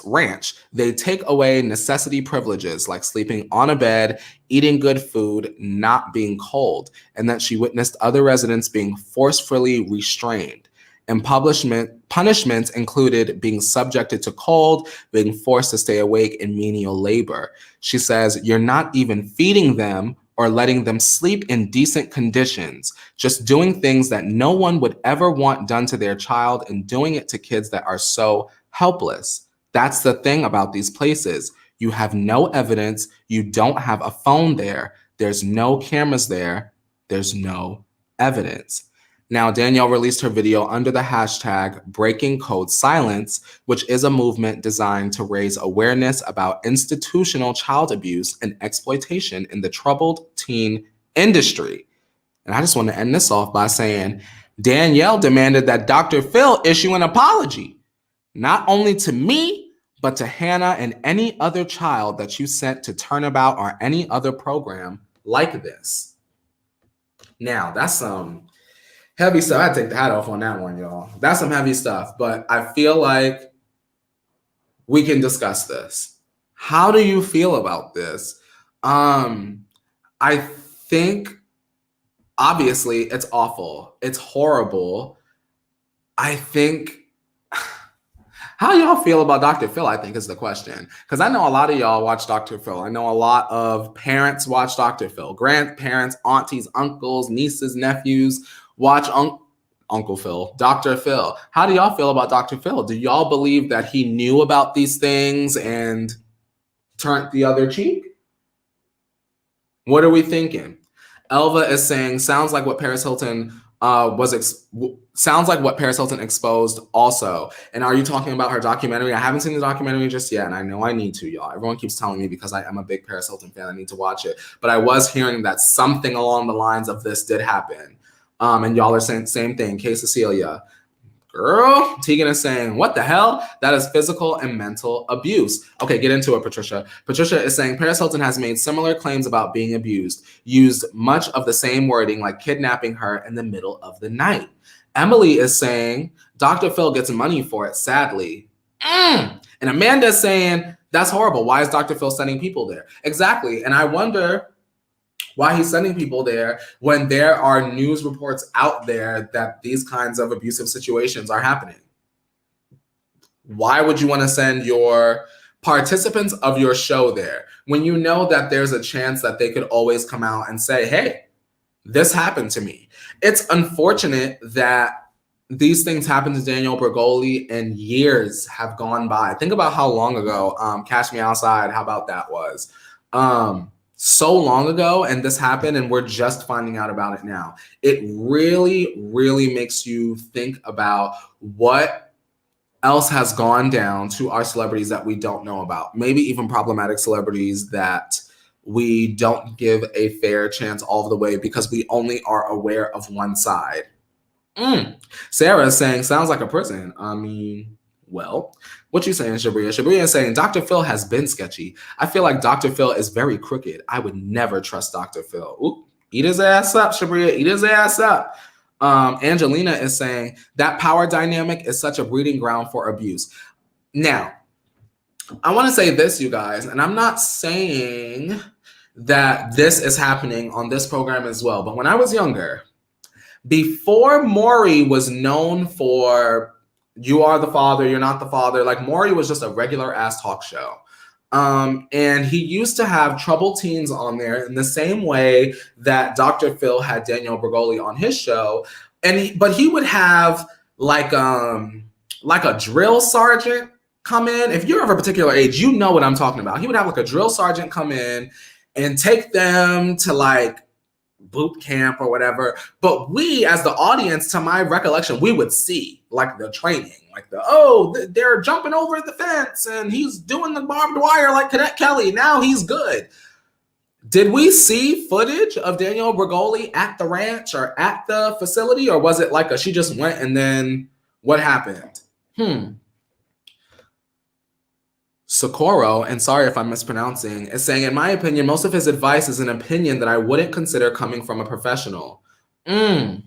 ranch, they take away necessity privileges like sleeping on a bed, eating good food, not being cold, and that she witnessed other residents being forcefully restrained. And punishments included being subjected to cold, being forced to stay awake, and menial labor. She says, "You're not even feeding them or letting them sleep in decent conditions, just doing things that no one would ever want done to their child and doing it to kids that are so helpless. That's the thing about these places. You have no evidence. You don't have a phone there. There's no cameras there. There's no evidence." Now, Danielle released her video under the hashtag Breaking Code Silence, which is a movement designed to raise awareness about institutional child abuse and exploitation in the troubled teen industry. And I just want to end this off by saying Danielle demanded that Dr. Phil issue an apology, not only to me, but to Hannah and any other child that you sent to Turnabout or any other program like this. Now, that's some heavy stuff. I take the hat off on that one, y'all. That's some heavy stuff, but I feel like we can discuss this. How do you feel about this? I think, obviously, it's awful. It's horrible. I think, how y'all feel about Dr. Phil, I think, is the question. Because I know a lot of y'all watch Dr. Phil. I know a lot of parents watch Dr. Phil. Grandparents, aunties, uncles, nieces, nephews watch Uncle Phil, Dr. Phil. How do y'all feel about Dr. Phil? Do y'all believe that he knew about these things and turned the other cheek? What are we thinking? Elva is saying, sounds like what Paris Hilton sounds like what Paris Hilton exposed also. And are you talking about her documentary? I haven't seen the documentary just yet, and I know I need to, y'all. Everyone keeps telling me because I am a big Paris Hilton fan, I need to watch it. But I was hearing that something along the lines of this did happen. And y'all are saying same thing. K. Cecilia. Girl, Tegan is saying, what the hell? That is physical and mental abuse. Okay, get into it, Patricia. Patricia is saying, Paris Hilton has made similar claims about being abused, used much of the same wording like kidnapping her in the middle of the night. Emily is saying, Dr. Phil gets money for it, sadly. And Amanda is saying, that's horrible. Why is Dr. Phil sending people there? Exactly. And I wonder why he's sending people there when there are news reports out there that these kinds of abusive situations are happening. Why would you want to send your participants of your show there when you know that there's a chance that they could always come out and say, hey, this happened to me? It's unfortunate that these things happened to Daniel Bergoli and years have gone by. Think about how long ago Cash Me Outside, how about that was. So long ago, and this happened, and we're just finding out about it now. It really, really makes you think about what else has gone down to our celebrities that we don't know about. Maybe even problematic celebrities that we don't give a fair chance all the way because we only are aware of one side. Sarah is saying, sounds like a prison. I mean, well, what you saying, Shabria? Shabria is saying, Dr. Phil has been sketchy. I feel like Dr. Phil is very crooked. I would never trust Dr. Phil. Ooh, eat his ass up, Shabria. Eat his ass up. Angelina is saying, that power dynamic is such a breeding ground for abuse. Now, I want to say this, you guys, and I'm not saying that this is happening on this program as well, but when I was younger, before Maury was known for you are the father, you're not the father. Like, Maury was just a regular ass talk show. And he used to have troubled teens on there in the same way that Dr. Phil had Daniel Bergoli on his show. But he would have like a drill sergeant come in. If you're of a particular age, you know what I'm talking about. He would have like a drill sergeant come in and take them to like boot camp or whatever. But we, as the audience, to my recollection, we would see like the training, like they're jumping over the fence and he's doing the barbed wire like Cadet Kelly. Now he's good. Did we see footage of Daniel Bergoli at the ranch or at the facility? Or was it like she just went and then what happened? Socorro, and sorry if I'm mispronouncing, is saying, in my opinion, most of his advice is an opinion that I wouldn't consider coming from a professional. Hey,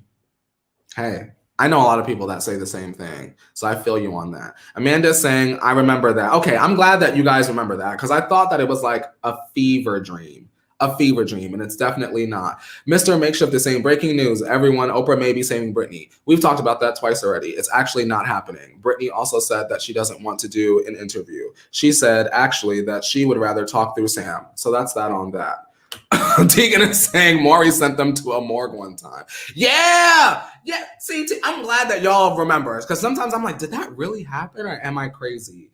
I know a lot of people that say the same thing, so I feel you on that. Amanda's saying, I remember that. Okay, I'm glad that you guys remember that, because I thought that it was like a fever dream, and it's definitely not. Mr. Makeshift is saying, breaking news, everyone, Oprah may be saving Britney. We've talked about that twice already. It's actually not happening. Britney also said that she doesn't want to do an interview. She said, actually, that she would rather talk through Sam. So that's that on that. Tegan is saying Maury sent them to a morgue one time. Yeah. See, I'm glad that y'all remember, because sometimes I'm like, did that really happen or am I crazy?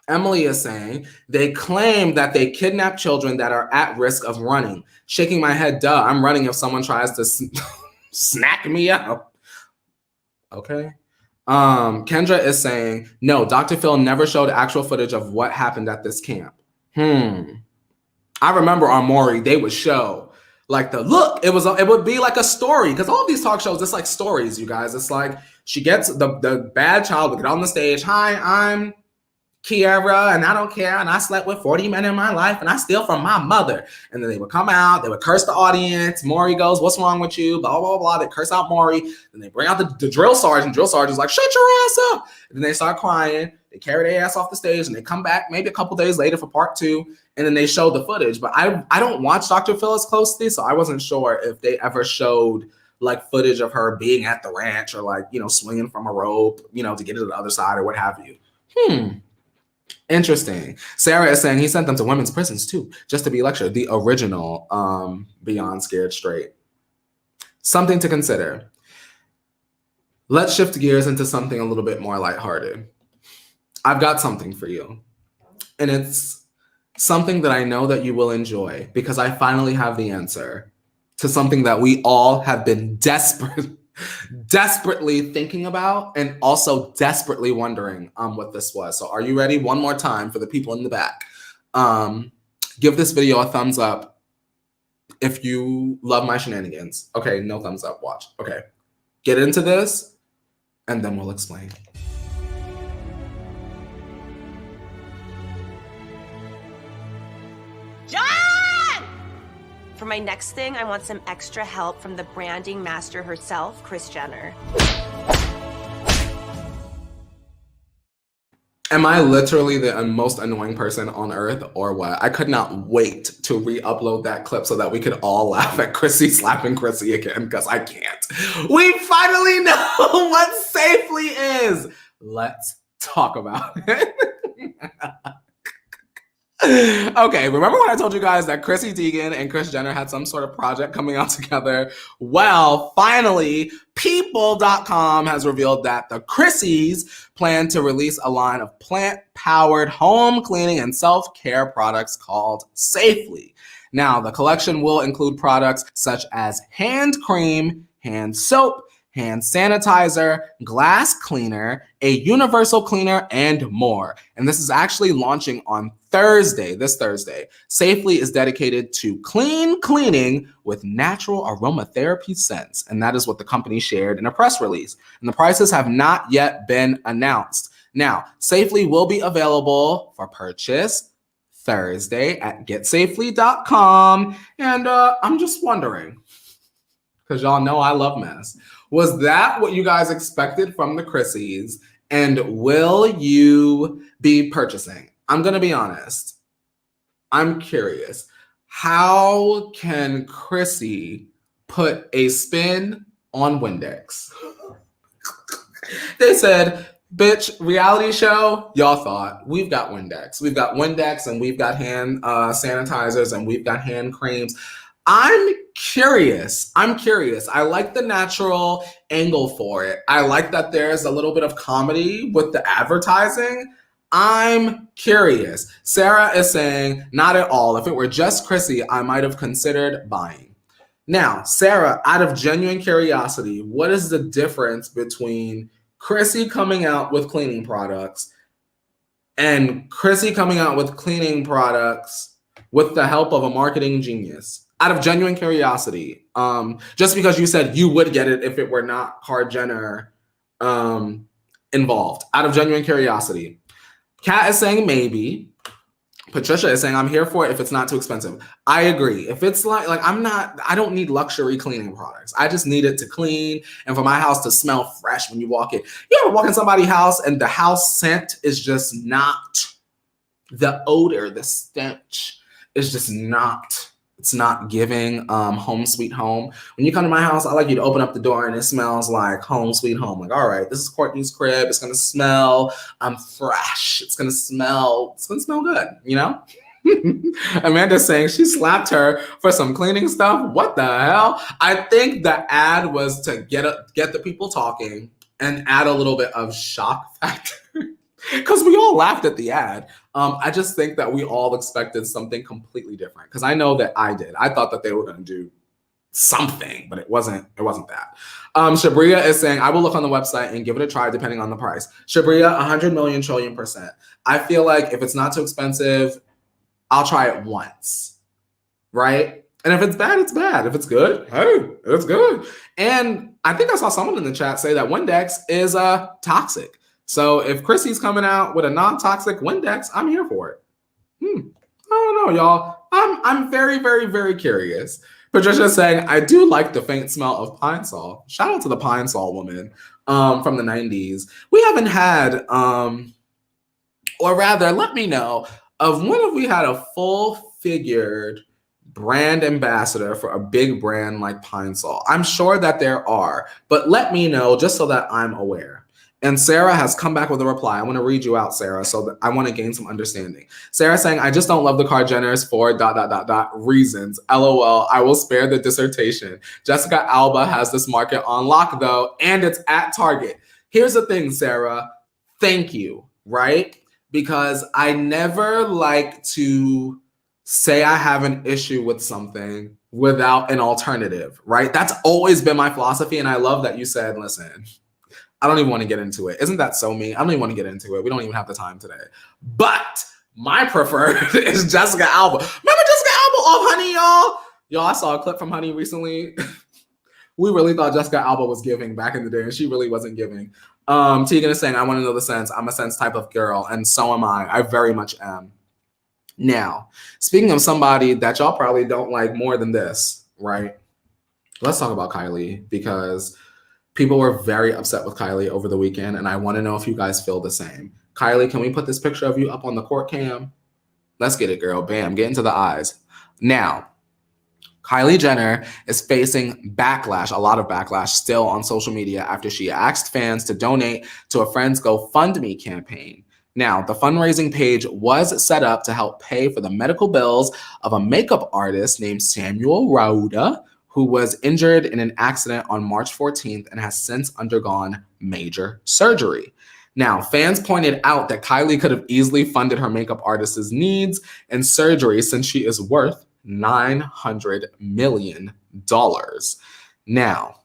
Emily is saying, they claim that they kidnap children that are at risk of running. Shaking my head, duh, I'm running if someone tries to snack me up. Okay. Kendra is saying, no, Dr. Phil never showed actual footage of what happened at this camp. I remember on Maury, they would show like it would be like a story, because all these talk shows, it's like stories, you guys. It's like she gets the bad child would get on the stage. Hi, I'm Kiara, and I don't care, and I slept with 40 men in my life, and I steal from my mother. And then they would come out, they would curse the audience. Maury goes, what's wrong with you? Blah, blah, blah. They curse out Maury. Then they bring out the drill sergeant. Drill sergeant's like, shut your ass up. And then they start crying. They carry their ass off the stage, and they come back maybe a couple days later for part 2, and then they show the footage. But I don't watch Dr. Phil closely, so I wasn't sure if they ever showed like footage of her being at the ranch or like, swinging from a rope, to get to the other side or what have you. Interesting. Sarah is saying he sent them to women's prisons too, just to be lectured. The original Beyond Scared Straight. Something to consider. Let's shift gears into something a little bit more lighthearted. I've got something for you. And it's something that I know that you will enjoy because I finally have the answer to something that we all have been desperately thinking about and also desperately wondering what this was. So are you ready? One more time for the people in the back. Give this video a thumbs up if you love my shenanigans. Okay, no thumbs up, watch. Okay, get into this and then we'll explain. For my next thing, I want some extra help from the branding master herself, Kris Jenner. Am I literally the most annoying person on earth or what? I could not wait to re-upload that clip so that we could all laugh at Chrissy slapping Chrissy again, because I can't. We finally know what Safely is. Let's talk about it. Okay, remember when I told you guys that Chrissy Teigen and Kris Jenner had some sort of project coming out together? Well, finally, People.com has revealed that the Chrissies plan to release a line of plant-powered home cleaning and self-care products called Safely. Now, the collection will include products such as hand cream, hand soap, hand sanitizer, glass cleaner, a universal cleaner, and more. And this is actually launching on Thursday, this Thursday. Safely is dedicated to cleaning with natural aromatherapy scents. And that is what the company shared in a press release. And the prices have not yet been announced. Now, Safely will be available for purchase Thursday at getsafely.com. And I'm just wondering, because y'all know I love mess. Was that what you guys expected from the Chrissies? And will you be purchasing? I'm going to be honest. I'm curious. How can Chrissy put a spin on Windex? They said, bitch, reality show, y'all thought. We've got Windex. We've got Windex and we've got hand sanitizers and we've got hand creams. I'm curious. I like the natural angle for it. I like that there's a little bit of comedy with the advertising. I'm curious. Sarah is saying, not at all. If it were just Chrissy, I might have considered buying. Now, Sarah, out of genuine curiosity, what is the difference between Chrissy coming out with cleaning products and Chrissy coming out with cleaning products with the help of a marketing genius? Out of genuine curiosity, just because you said you would get it if it were not Kris Jenner involved. Out of genuine curiosity. Kat is saying maybe. Patricia is saying I'm here for it if it's not too expensive. I agree. If it's like I don't need luxury cleaning products. I just need it to clean and for my house to smell fresh when you walk in. You ever walk in somebody's house and the house scent is just not, the odor, the stench is just not. It's not giving home sweet home. When you come to my house, I like you to open up the door and it smells like home sweet home. Like, all right, this is Courtney's crib. It's gonna smell fresh. It's gonna smell good, you know? Amanda's saying she slapped her for some cleaning stuff. What the hell? I think the ad was to get the people talking and add a little bit of shock factor. Because we all laughed at the ad. I just think that we all expected something completely different. Because I know that I did. I thought that they were going to do something, but it wasn't that. Shabria is saying, I will look on the website and give it a try depending on the price. Shabria, 100 million trillion %. I feel like if it's not too expensive, I'll try it once. Right? And if it's bad, it's bad. If it's good, hey, it's good. And I think I saw someone in the chat say that Windex is toxic. So if Chrissy's coming out with a non-toxic Windex, I'm here for it. I don't know, y'all. I'm very, very, very curious. Patricia's saying, I do like the faint smell of Pine Sol. Shout out to the Pine Sol woman from the 90s. We haven't had, or rather, let me know, of when have we had a full-figured brand ambassador for a big brand like Pine Sol? I'm sure that there are, but let me know just so that I'm aware. And Sarah has come back with a reply. I want to read you out, Sarah, so that I want to gain some understanding. Sarah saying, I just don't love the Kar Jenners for ... reasons. LOL, I will spare the dissertation. Jessica Alba has this market on lock, though, and it's at Target. Here's the thing, Sarah. Thank you, right? Because I never like to say I have an issue with something without an alternative, right? That's always been my philosophy, and I love that you said, listen, I don't even want to get into it. Isn't that so mean? I don't even want to get into it. We don't even have the time today. But my preferred is Jessica Alba. Remember Jessica Alba off Honey, y'all? Y'all, I saw a clip from Honey recently. We really thought Jessica Alba was giving back in the day, and she really wasn't giving. Tegan is saying, I want to know the sense. I'm a sense type of girl, and so am I. I very much am. Now, speaking of somebody that y'all probably don't like more than this, right? Let's talk about Kylie, because people were very upset with Kylie over the weekend, and I want to know if you guys feel the same. Kylie, can we put this picture of you up on the court cam? Let's get it, girl. Bam, get into the eyes. Now, Kylie Jenner is facing backlash, a lot of backlash still on social media after she asked fans to donate to a friend's GoFundMe campaign. Now, the fundraising page was set up to help pay for the medical bills of a makeup artist named Samuel Rauda, who was injured in an accident on March 14th and has since undergone major surgery. Now, fans pointed out that Kylie could have easily funded her makeup artist's needs and surgery since she is worth $900 million. Now,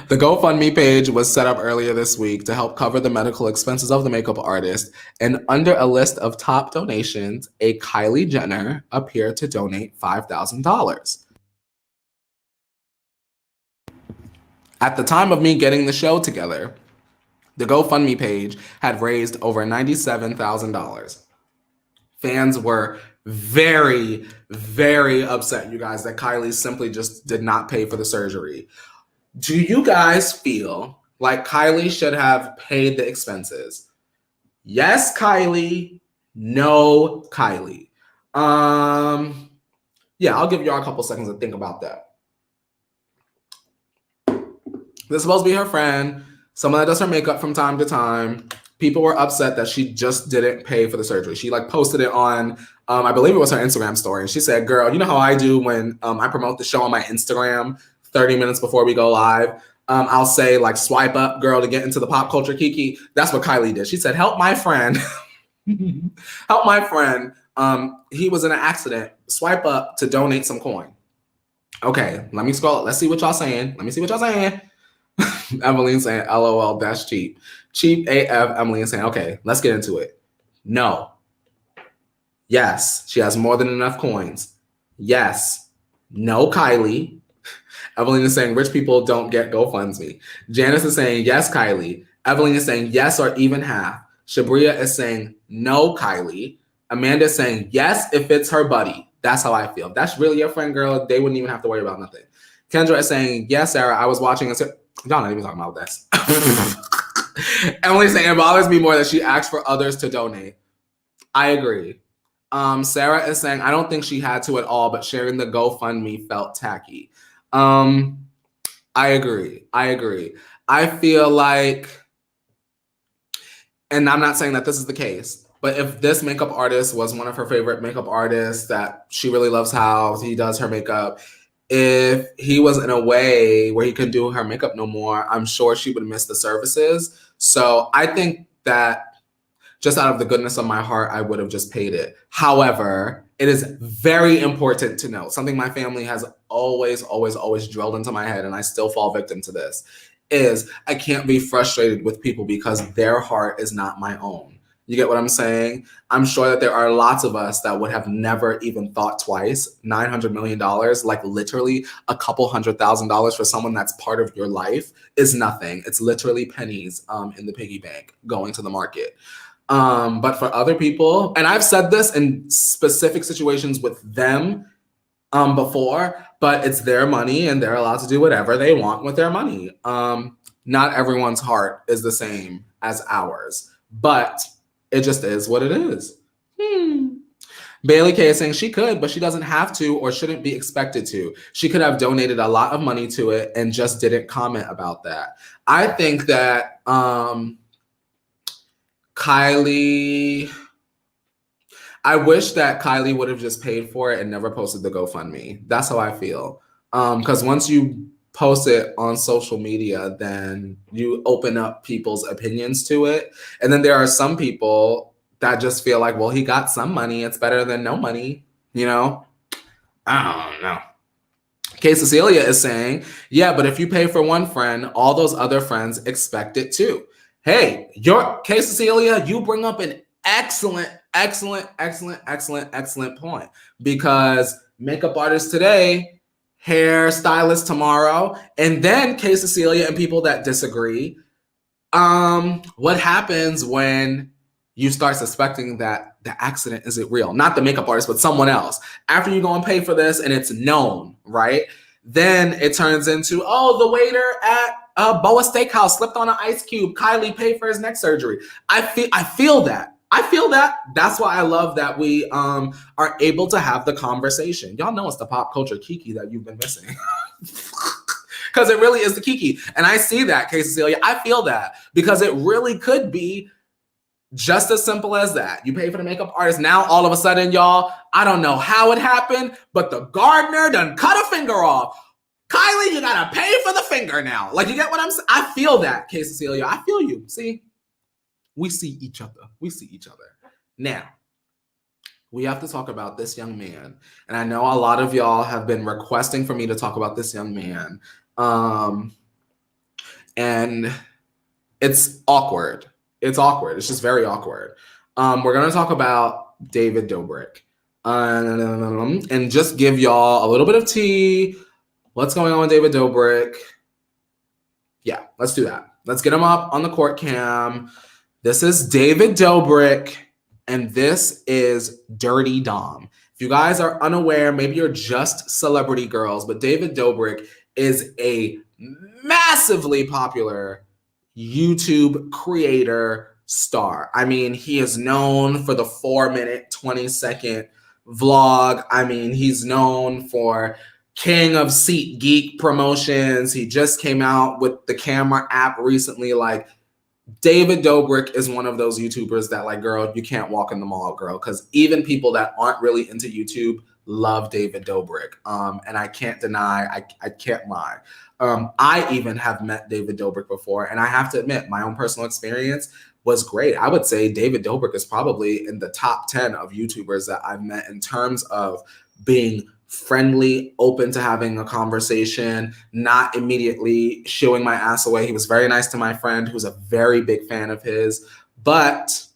the GoFundMe page was set up earlier this week to help cover the medical expenses of the makeup artist, and under a list of top donations, a Kylie Jenner appeared to donate $5,000. At the time of me getting the show together, the GoFundMe page had raised over $97,000. Fans were very, very upset, you guys, that Kylie simply just did not pay for the surgery. Do you guys feel like Kylie should have paid the expenses? Yes, Kylie. No, Kylie. Yeah, I'll give y'all a couple seconds to think about that. This is supposed to be her friend, someone that does her makeup from time to time. People were upset that she just didn't pay for the surgery. She posted it on, I believe it was her Instagram story. And she said, girl, you know how I do when I promote the show on my Instagram 30 minutes before we go live? I'll say swipe up, girl, to get into the pop culture kiki. That's what Kylie did. She said, help my friend. Help my friend. He was in an accident. Swipe up to donate some coin. Okay, let me scroll. Let's see what y'all saying. Let me see what y'all saying. Evelyn saying, LOL, that's cheap. Cheap AF, Emily is saying, okay, let's get into it. No. Yes, she has more than enough coins. Yes. No, Kylie. Evelyn is saying, rich people don't get GoFundMe. Janice is saying, yes, Kylie. Evelyn is saying, yes, or even half. Shabria is saying, no, Kylie. Amanda is saying, yes, if it's her buddy. That's how I feel. If that's really your friend, girl, they wouldn't even have to worry about nothing. Kendra is saying, yes, Sarah, I was watching and said, y'all not even talking about this. Emily's saying, it bothers me more that she asked for others to donate. I agree. Sarah is saying, I don't think she had to at all, but sharing the GoFundMe felt tacky. I agree. I feel like, and I'm not saying that this is the case, but if this makeup artist was one of her favorite makeup artists that she really loves how he does her makeup, if he was in a way where he couldn't do her makeup no more, I'm sure she would miss the services. So I think that just out of the goodness of my heart, I would have just paid it. However, it is very important to note, something my family has always drilled into my head, and I still fall victim to this, is I can't be frustrated with people because their heart is not my own. You get what I'm saying? I'm sure that there are lots of us that would have never even thought twice. $900 million, like literally a couple $100,000 for someone that's part of your life is nothing. It's literally pennies in the piggy bank going to the market. But for other people, and I've said this in specific situations with them before, but it's their money and they're allowed to do whatever they want with their money. Not everyone's heart is the same as ours, but it just is what it is. Bailey K is saying she could, but she doesn't have to or shouldn't be expected to. She could have donated a lot of money to it and just didn't comment about that. I think that Kylie, I wish that Kylie would have just paid for it and never posted the GoFundMe. That's how I feel. Because once you post it on social media, then you open up people's opinions to it. And then there are some people that just feel like, well, he got some money. It's better than no money, you know? I don't know. Kay Cecilia is saying, yeah, but if you pay for one friend, all those other friends expect it too. Hey, Kay Cecilia, you bring up an excellent point, because makeup artists today, hairstylist tomorrow, and then Kay Cecilia and people that disagree. What happens when you start suspecting that the accident isn't real? Not the makeup artist, but someone else. After you go and pay for this and it's known, right? Then it turns into, oh, the waiter at Boa Steakhouse slipped on an ice cube. Kylie paid for his neck surgery. I feel that. That's why I love that we are able to have the conversation. Y'all know it's the pop culture kiki that you've been missing. Because it really is the kiki. And I see that, Kay Cecilia. I feel that. Because it really could be just as simple as that. You pay for the makeup artist. Now, all of a sudden, y'all, I don't know how it happened, but the gardener done cut a finger off. Kylie, you gotta pay for the finger now. Like, you get what I'm saying? I feel that, Kay Cecilia. I feel you. See? We see each other. Now, we have to talk about this young man. And I know a lot of y'all have been requesting for me to talk about this young man. And it's awkward. It's just very awkward. We're going to talk about David Dobrik. And just give y'all a little bit of tea. What's going on with David Dobrik? Yeah, let's do that. Let's get him up on the court cam. This is David Dobrik, and this is Dirty Dom. If you guys are unaware, maybe you're just celebrity girls, but David Dobrik is a massively popular YouTube creator star. I mean, he is known for the 4-minute, 20-second vlog. I mean, he's known for King of Seat Geek promotions. He just came out with the camera app recently. Like, David Dobrik is one of those YouTubers that, like, girl, you can't walk in the mall, girl, because even people that aren't really into YouTube love David Dobrik. And I can't deny, I can't lie. I even have met David Dobrik before, and I have to admit, my own personal experience was great. I would say David Dobrik is probably in the top 10 of YouTubers that I've met in terms of being friendly, open to having a conversation, not immediately shooing my ass away. He was very nice to my friend who's a very big fan of his. But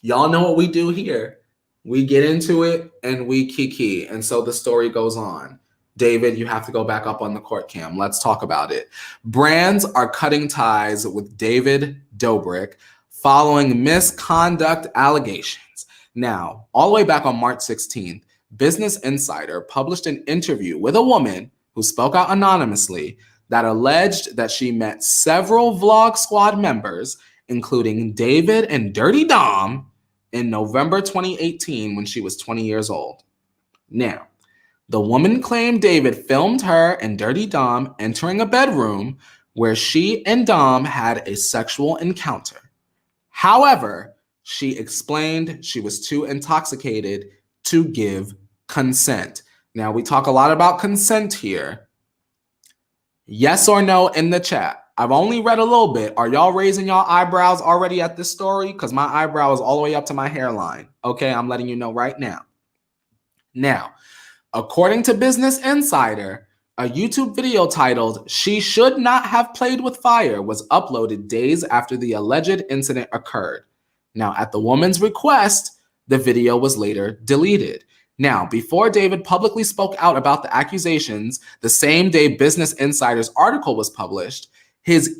y'all know what we do here. We get into it and we kiki. And so the story goes on. David, you have to go back up on the court cam. Let's talk about it. Brands are cutting ties with David Dobrik following misconduct allegations. Now, all the way back on March 16th, Business Insider published an interview with a woman who spoke out anonymously that alleged that she met several Vlog Squad members, including David and Dirty Dom, in November 2018 when she was 20 years old. Now, the woman claimed David filmed her and Dirty Dom entering a bedroom where she and Dom had a sexual encounter. However, she explained she was too intoxicated to give consent. Now, we talk a lot about consent here. Yes or no in the chat. I've only read a little bit. Are y'all raising y'all eyebrows already at this story? Because my eyebrow is all the way up to my hairline. Okay, I'm letting you know right now. Now, according to Business Insider, a YouTube video titled "She Should Not Have Played with Fire" was uploaded days after the alleged incident occurred. Now, at the woman's request, the video was later deleted. Now, before David publicly spoke out about the accusations, the same day Business Insider's article was published, his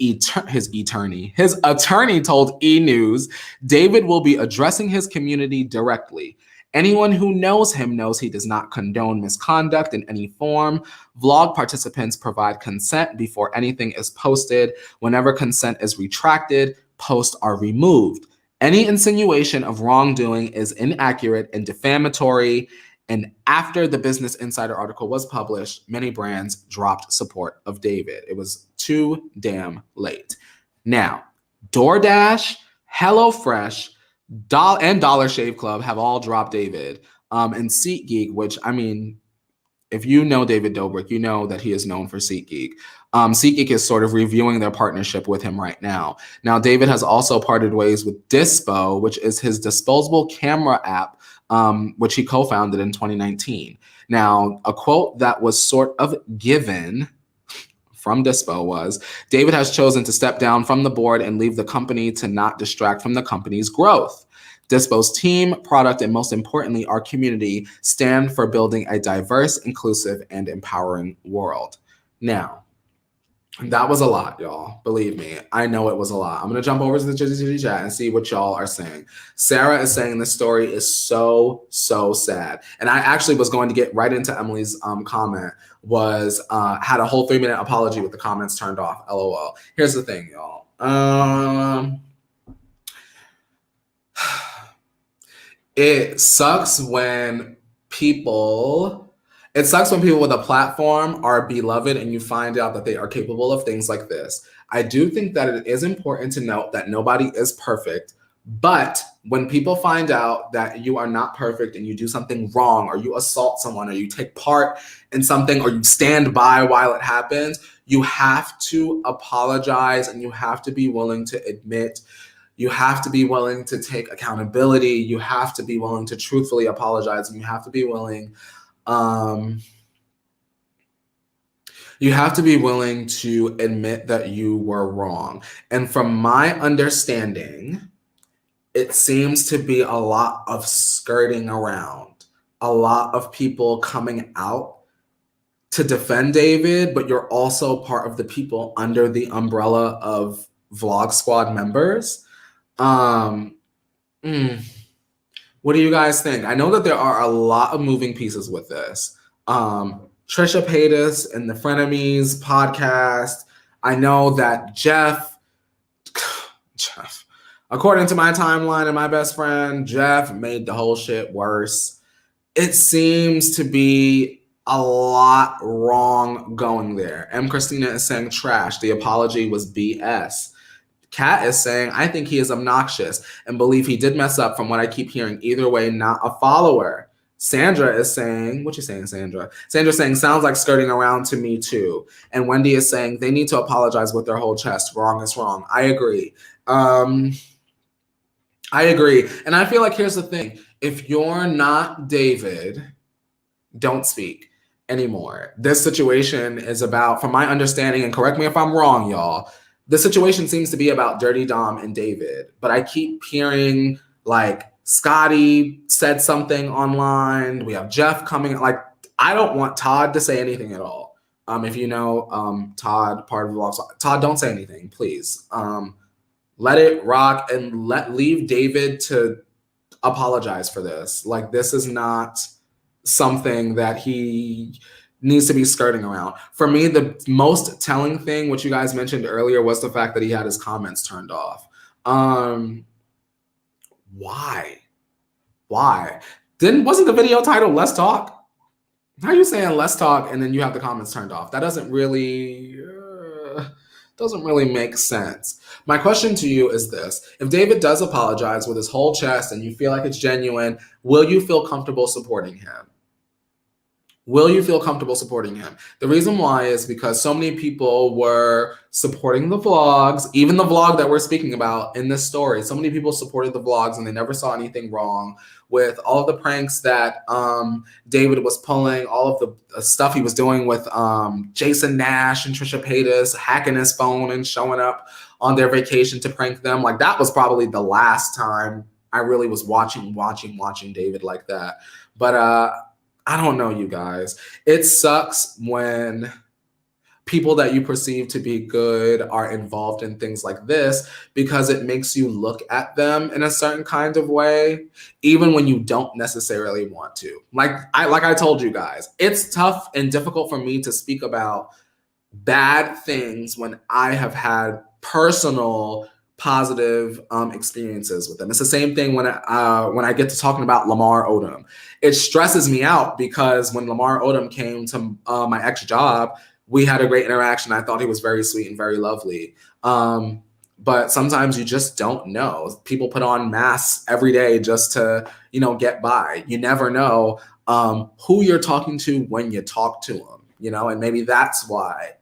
attorney told E! News David will be addressing his community directly. Anyone who knows him knows he does not condone misconduct in any form. Vlog participants provide consent before anything is posted. Whenever consent is retracted, posts are removed. Any insinuation of wrongdoing is inaccurate and defamatory. And after the Business Insider article was published, many brands dropped support of David. It was too damn late. Now, DoorDash, HelloFresh, and Dollar Shave Club have all dropped David. And SeatGeek, which, I mean, if you know David Dobrik, you know that he is known for SeatGeek. SeatGeek is sort of reviewing their partnership with him right now. Now, David has also parted ways with Dispo, which is his disposable camera app, which he co-founded in 2019. Now, a quote that was sort of given from Dispo was, David has chosen to step down from the board and leave the company to not distract from the company's growth. Dispo's team, product, and most importantly, our community stand for building a diverse, inclusive, and empowering world. Now, that was a lot, y'all. Believe me, I know it was a lot. I'm going to jump over to the Jitty chat and see what y'all are saying. Sarah is saying this story is so, so sad. And I actually was going to get right into Emily's comment, had a whole 3-minute apology with the comments turned off. LOL. Here's the thing, y'all. It sucks when people with a platform are beloved and you find out that they are capable of things like this. I do think that it is important to note that nobody is perfect, but when people find out that you are not perfect and you do something wrong, or you assault someone, or you take part in something, or you stand by while it happens, you have to apologize, and you have to be willing to admit. You have to be willing to take accountability. You have to be willing to truthfully apologize, and you have to be willing to admit that you were wrong. And from my understanding, it seems to be a lot of skirting around, a lot of people coming out to defend David, but you're also part of the people under the umbrella of Vlog Squad members. What do you guys think? I know that there are a lot of moving pieces with this. Trisha Paytas and the Frenemies podcast. I know that Jeff, according to my timeline and my best friend, Jeff made the whole shit worse. It seems to be a lot wrong going there. M. Christina is saying trash. The apology was BS. Kat is saying, I think he is obnoxious and believe he did mess up from what I keep hearing. Either way, not a follower. Sandra is saying, what you saying, Sandra? Sandra's saying, sounds like skirting around to me too. And Wendy is saying, they need to apologize with their whole chest. Wrong is wrong. I agree. And I feel like here's the thing. If you're not David, don't speak anymore. This situation is about, from my understanding, and correct me if I'm wrong, y'all, the situation seems to be about Dirty Dom and David. But I keep hearing like Scotty said something online. We have Jeff coming. Like, I don't want Todd to say anything at all. If you know Todd, part of the vlog, Todd, don't say anything, please. Let it rock and leave David to apologize for this. Like, this is not something that he needs to be skirting around. For me, the most telling thing, which you guys mentioned earlier, was the fact that he had his comments turned off. Why? Wasn't the video titled Let's Talk? How are you saying let's talk and then you have the comments turned off? That doesn't really make sense. My question to you is this. If David does apologize with his whole chest and you feel like it's genuine, will you feel comfortable supporting him? Will you feel comfortable supporting him? The reason why is because so many people were supporting the vlogs, even the vlog that we're speaking about in this story. So many people supported the vlogs and they never saw anything wrong with all of the pranks that David was pulling, all of the stuff he was doing with Jason Nash and Trisha Paytas, hacking his phone and showing up on their vacation to prank them. Like, that was probably the last time I really was watching David like that. But I don't know, you guys. It sucks when people that you perceive to be good are involved in things like this, because it makes you look at them in a certain kind of way, even when you don't necessarily want to. Like I told you guys, it's tough and difficult for me to speak about bad things when I have had personal positive experiences with them. It's the same thing when I get to talking about Lamar Odom. It stresses me out because when Lamar Odom came to my ex job, we had a great interaction. I thought he was very sweet and very lovely. But sometimes you just don't know. People put on masks every day just to, get by. You never know who you're talking to when you talk to them, and maybe that's why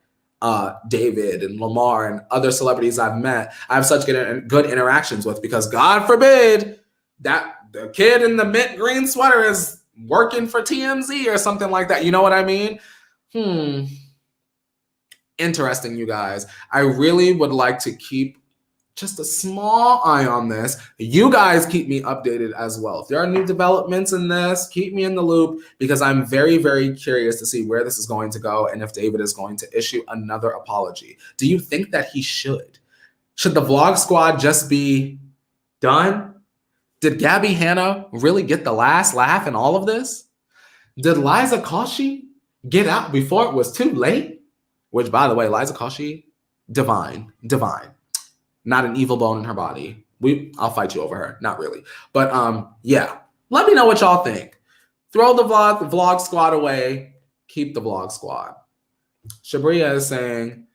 David and Lamar and other celebrities I've met, I have such good interactions with, because God forbid that the kid in the mint green sweater is working for TMZ or something like that. You know what I mean? Interesting, you guys. I really would like to keep just a small eye on this. You guys keep me updated as well. If there are new developments in this, keep me in the loop, because I'm very, very curious to see where this is going to go and if David is going to issue another apology. Do you think that he should? Should the Vlog Squad just be done? Did Gabby Hanna really get the last laugh in all of this? Did Liza Koshy get out before it was too late? Which, by the way, Liza Koshy, divine. Not an evil bone in her body. I'll fight you over her. Not really. But yeah. Let me know what y'all think. Throw the vlog squad away. Keep the vlog squad. Shabria is saying,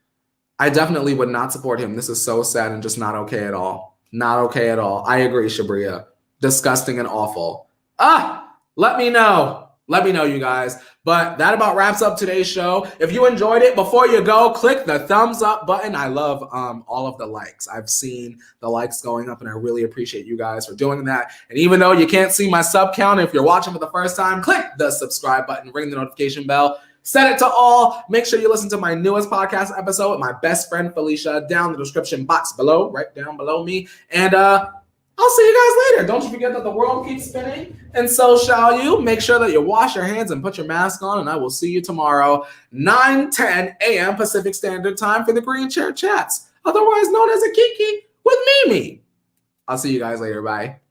I definitely would not support him. This is so sad and just not okay at all. Not okay at all. I agree, Shabria. Disgusting and awful. Let me know. Let me know, you guys. But that about wraps up today's show. If you enjoyed it, before you go, click the thumbs up button. I love all of the likes. I've seen the likes going up, and I really appreciate you guys for doing that. And even though you can't see my sub count, if you're watching for the first time, click the subscribe button, ring the notification bell, set it to all. Make sure you listen to my newest podcast episode with my best friend, Felicia, down in the description box below, right down below me. And I'll see you guys later. Don't you forget that the world keeps spinning, and so shall you. Make sure that you wash your hands and put your mask on, and I will see you tomorrow, 9:10 a.m. Pacific Standard Time for the Green Chair Chats, otherwise known as a Kiki with Mimi. I'll see you guys later. Bye.